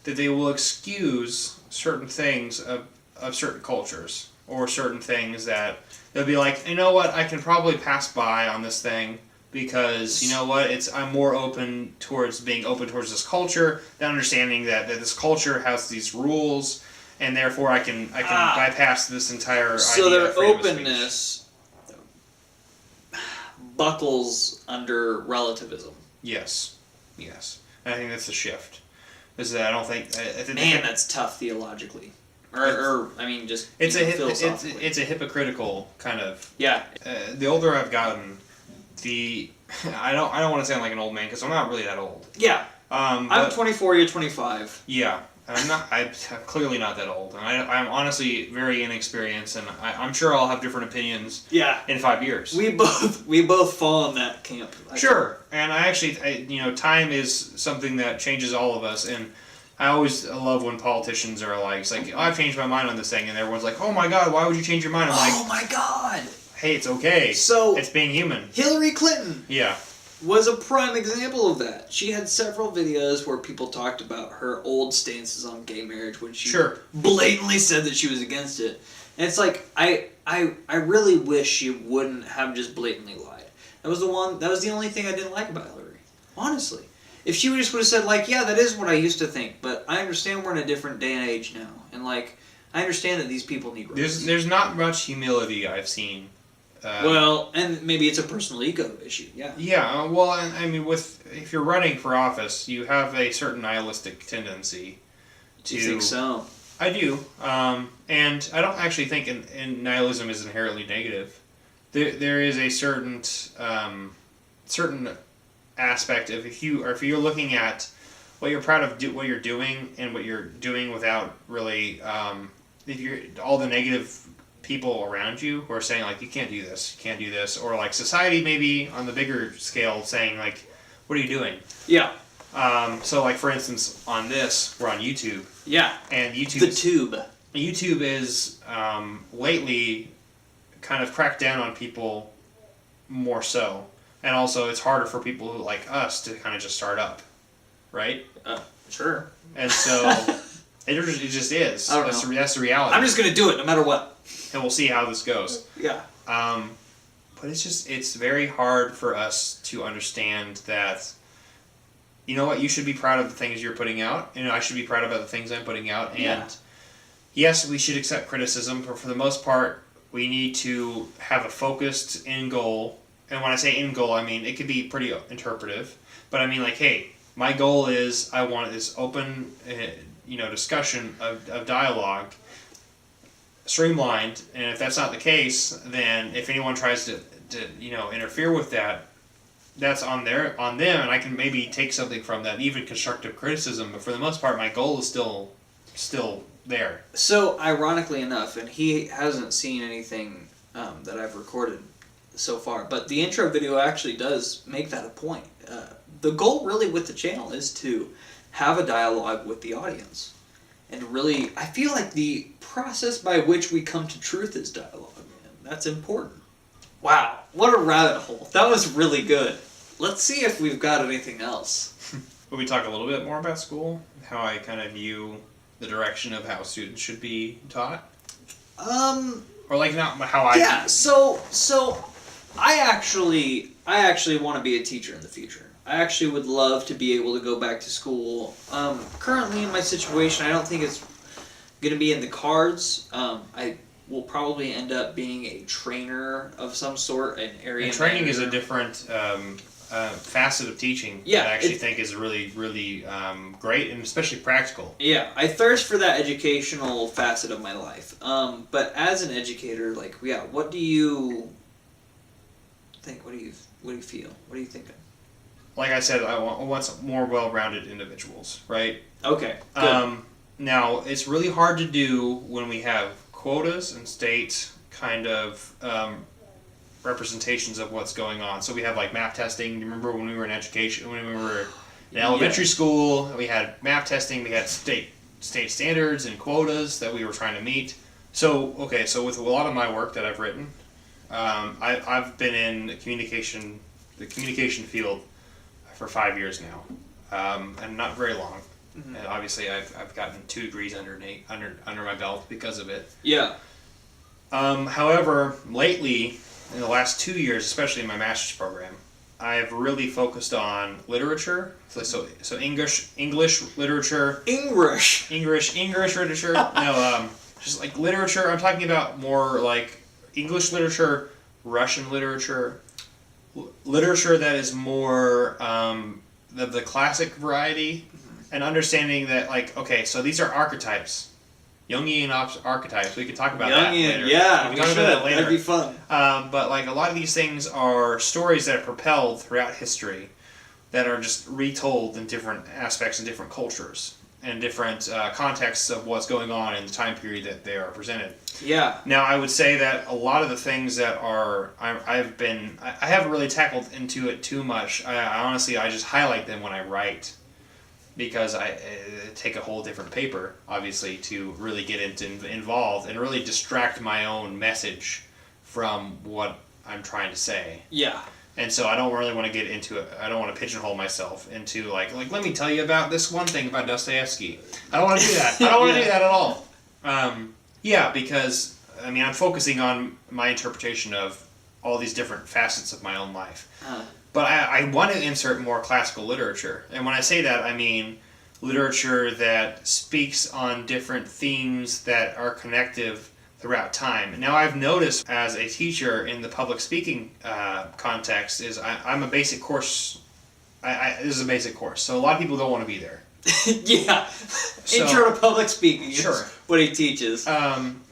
that they will excuse certain things of certain cultures or certain things that they'll be like, you know what, I can probably pass by on this thing because, you know what, I'm more open towards being open towards this culture, the understanding that this culture has these rules, and therefore I can bypass this entire so idea their of freedom openness buckles under relativism. Yes. And I think that's the shift. Is that I don't think... Man, that's tough theologically. Or I mean, just philosophically. It's a hypocritical kind of... Yeah. The older I've gotten, I don't want to sound like an old man because I'm not really that old. Yeah. I'm 24. You're 25. Yeah. I'm clearly not that old, and I'm honestly very inexperienced, and I'm sure I'll have different opinions. Yeah. In 5 years. We both fall in that camp. Sure, and I actually, time is something that changes all of us, and I always love when politicians are like, it's like, oh, I've changed my mind on this thing, and everyone's like, oh my God, why would you change your mind? I'm like, oh my God. Hey, it's okay. So it's being human. Hillary Clinton. Yeah. Was a prime example of that. She had several videos where people talked about her old stances on gay marriage when she blatantly said that she was against it. And it's like, I really wish she wouldn't have just blatantly lied. That was the only thing I didn't like about Hillary. Honestly. If she just would have said, like, yeah, that is what I used to think, but I understand we're in a different day and age now. And, like, I understand that these people need rights. There's not much humility I've seen. Well, and maybe it's a personal ego issue, yeah. Yeah, well, I mean, if you're running for office, you have a certain nihilistic tendency to... Do you think so? I do. And I don't actually think in nihilism is inherently negative. There is a certain aspect of if you're looking at what you're proud of what you're doing and what you're doing without really if you're all the negative people around you who are saying like you can't do this, or like society maybe on the bigger scale saying like, what are you doing? Yeah. So like for instance on this we're on YouTube. Yeah. And YouTube is lately kind of cracked down on people more so, and also it's harder for people who like us to kind of just start up, right? Sure. And so it just is. That's the reality. I'm just gonna do it no matter what. And we'll see how this goes. Yeah. But it's very hard for us to understand that, you know what, you should be proud of the things you're putting out. You know, I should be proud about the things I'm putting out. And yes, we should accept criticism, but for the most part, we need to have a focused end goal. And when I say end goal, I mean, it could be pretty interpretive. But I mean, like, hey, my goal is I want this open, discussion of dialogue streamlined, and if that's not the case, then if anyone tries to interfere with that, that's on them, and I can maybe take something from that, even constructive criticism. But for the most part, my goal is still there. So ironically enough, and he hasn't seen anything that I've recorded so far, but the intro video actually does make that a point. The goal really with the channel is to have a dialogue with the audience. And really, I feel like the process by which we come to truth is dialogue, man. That's important. Wow, what a rabbit hole. That was really good. let's see if we've got anything else. Will we talk a little bit more about school? How I kind of view the direction of how students should be taught? Or like not how I... Yeah, so I actually want to be a teacher in the future. I actually would love to be able to go back to school. Currently in my situation, I don't think it's going to be in the cards. I will probably end up being a trainer of some sort, an area. And training is a different facet of teaching that I actually think is really, really great and especially practical. Yeah, I thirst for that educational facet of my life. But as an educator, like, what do you think? What do you feel? What are you thinking? Like I said, I want some more well-rounded individuals, right? Okay, good. Now, it's really hard to do when we have quotas and state kind of representations of what's going on. So we have like math testing. Do you remember when we were in education, when we were in elementary school, we had math testing, we had state standards and quotas that we were trying to meet. So with a lot of my work that I've written, I've been in the communication field for 5 years now, and not very long. Mm-hmm. And obviously, I've gotten 2 degrees under my belt because of it. Yeah. However, lately, in the last 2 years, especially in my master's program, I've really focused on literature. So English literature. English literature. No, just like literature. I'm talking about more like English literature, Russian literature. Literature that is more the classic variety, and understanding that, like, okay, so these are archetypes, Jungian archetypes. We could talk about that later. Yeah, we can talk about that later. That'd be fun. But like a lot of these things are stories that are propelled throughout history, that are just retold in different aspects and different cultures and different contexts of what's going on in the time period that they are presented. Yeah. Now, I would say that a lot of the things that I haven't really tackled into it too much. I just highlight them when I write, because I take a whole different paper, obviously, to really get involved and really distract my own message from what I'm trying to say. Yeah. And so I don't really want to get into it. I don't want to pigeonhole myself into like let me tell you about this one thing about Dostoevsky. I don't want to do that. I don't want to do that at all. Because I mean I'm focusing on my interpretation of all these different facets of my own life. But I want to insert more classical literature. And when I say that, I mean literature that speaks on different themes that are connective throughout time. Now, I've noticed as a teacher in the public speaking context is I'm a basic course. This is a basic course, so a lot of people don't want to be there. Yeah, intro to public speaking is what he teaches.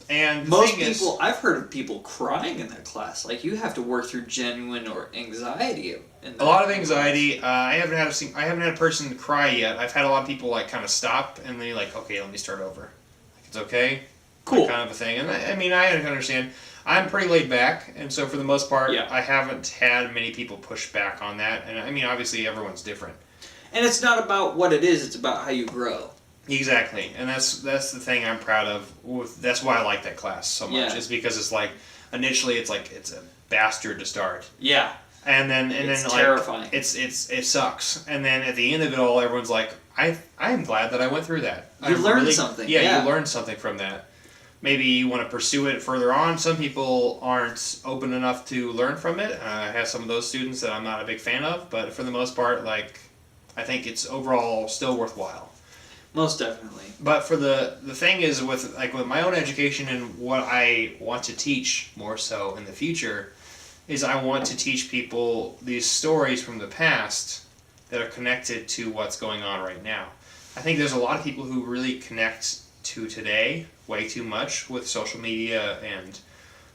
And most people, I've heard of people crying in that class. Like, you have to work through genuine or anxiety. A lot of anxiety. I haven't had a person cry yet. I've had a lot of people like kind of stop and they're like, okay, let me start over. Like, it's okay. Cool. Kind of a thing. And I mean, I understand. I'm pretty laid back, and so for the most part, I haven't had many people push back on that. And I mean, obviously, everyone's different. And it's not about what it is; it's about how you grow. Exactly, and that's the thing I'm proud of. That's why I like that class so much. Is because it's like initially it's a bastard to start. Yeah. And then terrifying. It sucks. And then at the end of it all, everyone's like, I am glad that I went through that. You learned something. Yeah, you learned something from that. Maybe you want to pursue it further on. Some people aren't open enough to learn from it. I have some of those students that I'm not a big fan of, but for the most part, like, I think it's overall still worthwhile. Most definitely. But for the thing is with my own education and what I want to teach more so in the future is I want to teach people these stories from the past that are connected to what's going on right now. I think there's a lot of people who really connect to today way too much with social media and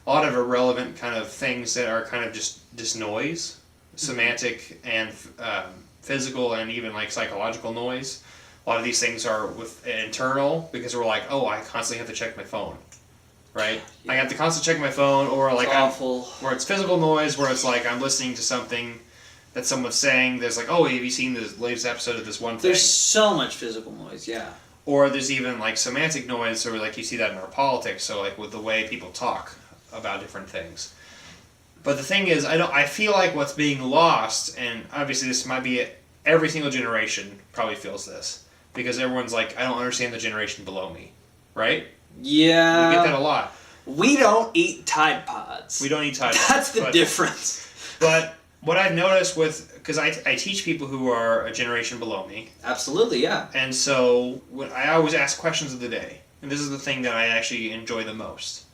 a lot of irrelevant kind of things that are kind of just noise, semantic and physical and even like psychological noise. A lot of these things are with internal because we're like, oh, I constantly have to check my phone, right? Yeah. I have to constantly check my phone, or like where it's physical noise, where it's like I'm listening to something that someone's saying. There's like, oh, have you seen the latest episode of this one thing? There's so much physical noise, yeah. Or there's even like semantic noise, or like you see that in our politics. So like with the way people talk about different things. But the thing is, I feel like what's being lost, and obviously this might be every single generation probably feels this, because everyone's like, I don't understand the generation below me, right? Yeah. We get that a lot. We don't eat Tide Pods. We don't eat Tide Pods. That's the difference. But what I've noticed because I teach people who are a generation below me. Absolutely, yeah. And so I always ask questions of the day. And this is the thing that I actually enjoy the most.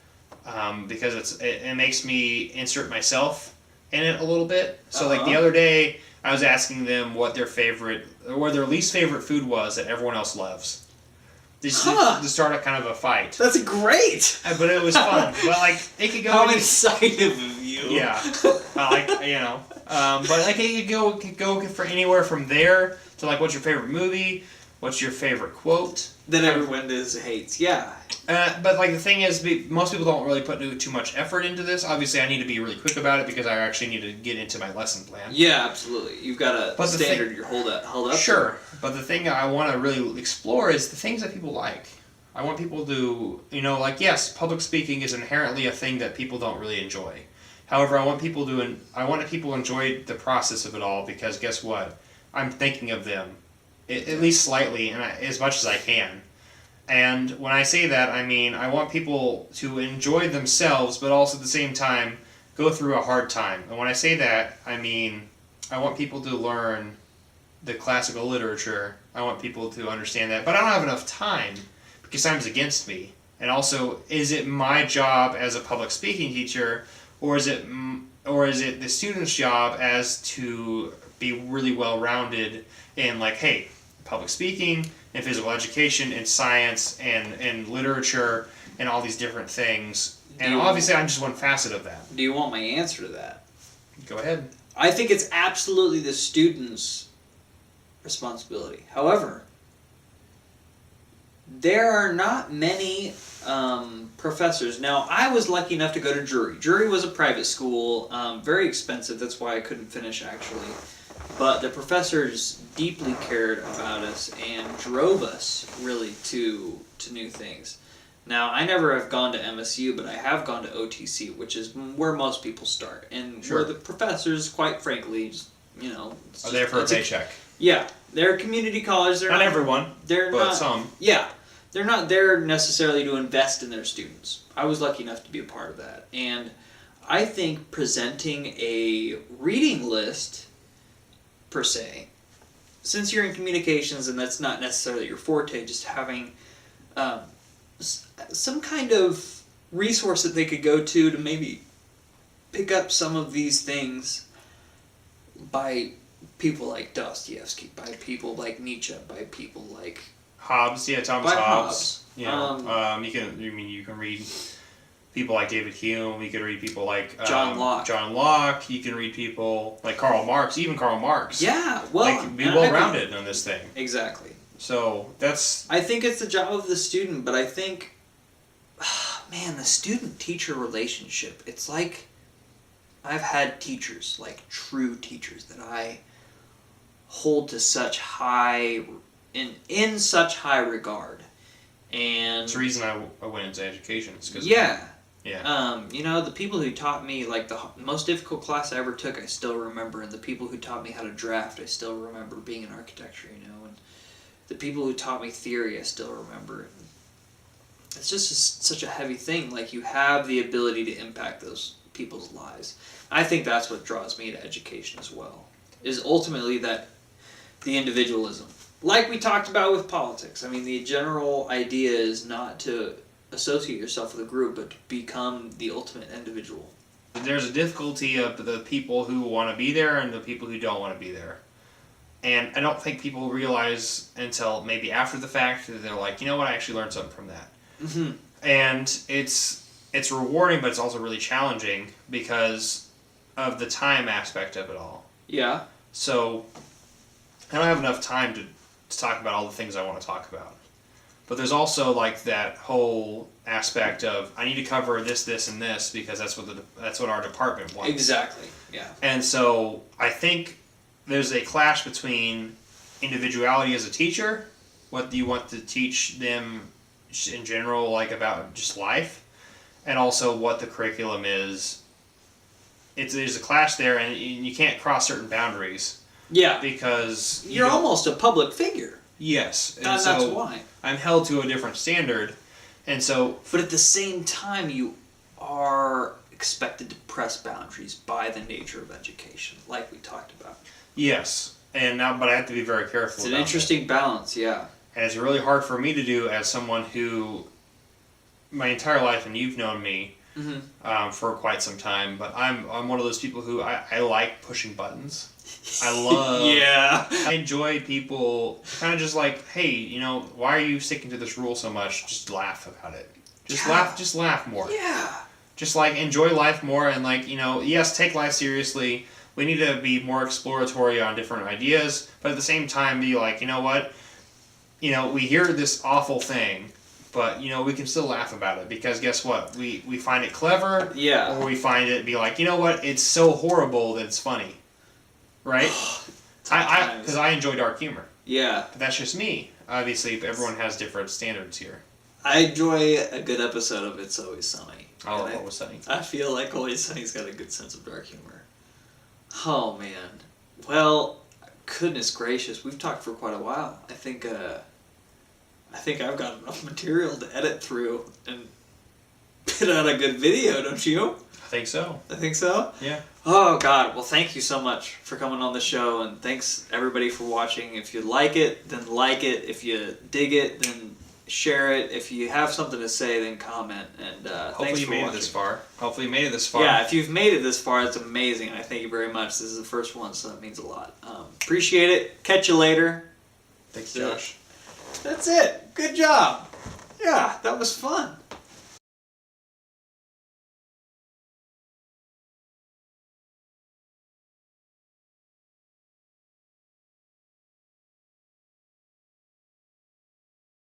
Because it makes me insert myself in it a little bit. So like the other day, I was asking them what their least favorite food was that everyone else loves. To start a kind of a fight. That's great. But it was fun. But like it could go. How excited of you! Yeah, but like it could go for anywhere from there to like, what's your favorite movie? What's your favorite quote? That everyone hates. Yeah. But like the thing is, most people don't really put too much effort into this. Obviously, I need to be really quick about it because I actually need to get into my lesson plan. Yeah, absolutely. You've got a standard you're held up. Sure, but the thing I want to really explore is the things that people like. I want people to, yes, public speaking is inherently a thing that people don't really enjoy. However, I want people to enjoy the process of it all, because guess what? I'm thinking of them, at least slightly, and as much as I can. And when I say that, I mean I want people to enjoy themselves, but also at the same time go through a hard time. And when I say that, I mean I want people to learn the classical literature. I want people to understand that, but I don't have enough time because time's against me. And also, is it my job as a public speaking teacher, or is it the student's job as to be really well rounded in like, hey, public speaking and physical education and science and literature and all these different things. And obviously I'm just one facet of that. Do you want my answer to that? Go ahead. I think it's absolutely the student's responsibility. However, there are not many professors. Now, I was lucky enough to go to Drury. Drury was a private school, very expensive. That's why I couldn't finish, actually. But the professors deeply cared about us and drove us, really, to new things. Now, I never have gone to MSU, but I have gone to OTC, which is where most people start. And where the professors, quite frankly, are there for a paycheck. Yeah. They're a community college. They're not everyone, but some. Yeah. They're not there necessarily to invest in their students. I was lucky enough to be a part of that. And I think presenting a reading list, per se, since you're in communications and that's not necessarily your forte, just having some kind of resource that they could go to maybe pick up some of these things by people like Dostoevsky, by people like Nietzsche, by people like Hobbes. Yeah, Thomas Hobbes. Yeah. You can read people like David Hume. You can read people like John Locke. You can read people like Karl Marx. Even Karl Marx. Yeah, well, like be well rounded on this thing. Exactly. So that's. I think it's the job of the student, but I think, man, the student-teacher relationship. It's like I've had teachers, like true teachers, that I hold to such high, in such high regard, and it's the reason I went into education. It's 'cause yeah. Yeah. The people who taught me, like the most difficult class I ever took, I still remember, and the people who taught me how to draft, I still remember, being in architecture, and the people who taught me theory, I still remember. It's just such a heavy thing. Like, you have the ability to impact those people's lives. I think that's what draws me to education as well, is ultimately that the individualism. Like we talked about with politics. I mean, the general idea is not to associate yourself with a group, but to become the ultimate individual. There's a difficulty of the people who want to be there and the people who don't want to be there. And I don't think people realize until maybe after the fact that they're like, you know what, I actually learned something from that. Mm-hmm. And it's rewarding, but it's also really challenging because of the time aspect of it all. Yeah. So I don't have enough time to talk about all the things I want to talk about. But there's also like that whole aspect of I need to cover this, and this because that's what our department wants. Exactly. Yeah. And so I think there's a clash between individuality as a teacher, what do you want to teach them in general, like about just life, and also what the curriculum is there's a clash there, and you can't cross certain boundaries. Yeah. Because you're almost a public figure. Yes. And so that's why. I'm held to a different standard. And so... But at the same time, you are expected to press boundaries by the nature of education, like we talked about. Yes. But I have to be very careful It's an interesting balance, yeah. And it's really hard for me to do as someone who, my entire life, and you've known me for quite some time, but I'm one of those people who I like pushing buttons. I love... Yeah. I enjoy people kind of just like, hey, why are you sticking to this rule so much? Just laugh about it. Just laugh more. Yeah. Just like enjoy life more and like, yes, take life seriously. We need to be more exploratory on different ideas, but at the same time be like, you know what? We hear this awful thing, but we can still laugh about it because guess what? We find it clever. Yeah. Or we find it be like, you know what? It's so horrible that it's funny. Right? Because I enjoy dark humor. Yeah. But that's just me. Obviously, everyone has different standards here. I enjoy a good episode of It's Always Sunny. I love Always Sunny. I feel like Always Sunny's got a good sense of dark humor. Oh, man. Well, goodness gracious, we've talked for quite a while. I think I've got enough material to edit through and put out a good video, don't you? I think so. I think so? Yeah. Oh, God. Well, thank you so much for coming on the show, and thanks, everybody, for watching. If you like it, then like it. If you dig it, then share it. If you have something to say, then comment. And hopefully you made it this far. Hopefully you made it this far. Yeah, if you've made it this far, it's amazing. I thank you very much. This is the first one, so that means a lot. Appreciate it. Catch you later. Thanks, Josh. That's it. Good job. Yeah, that was fun.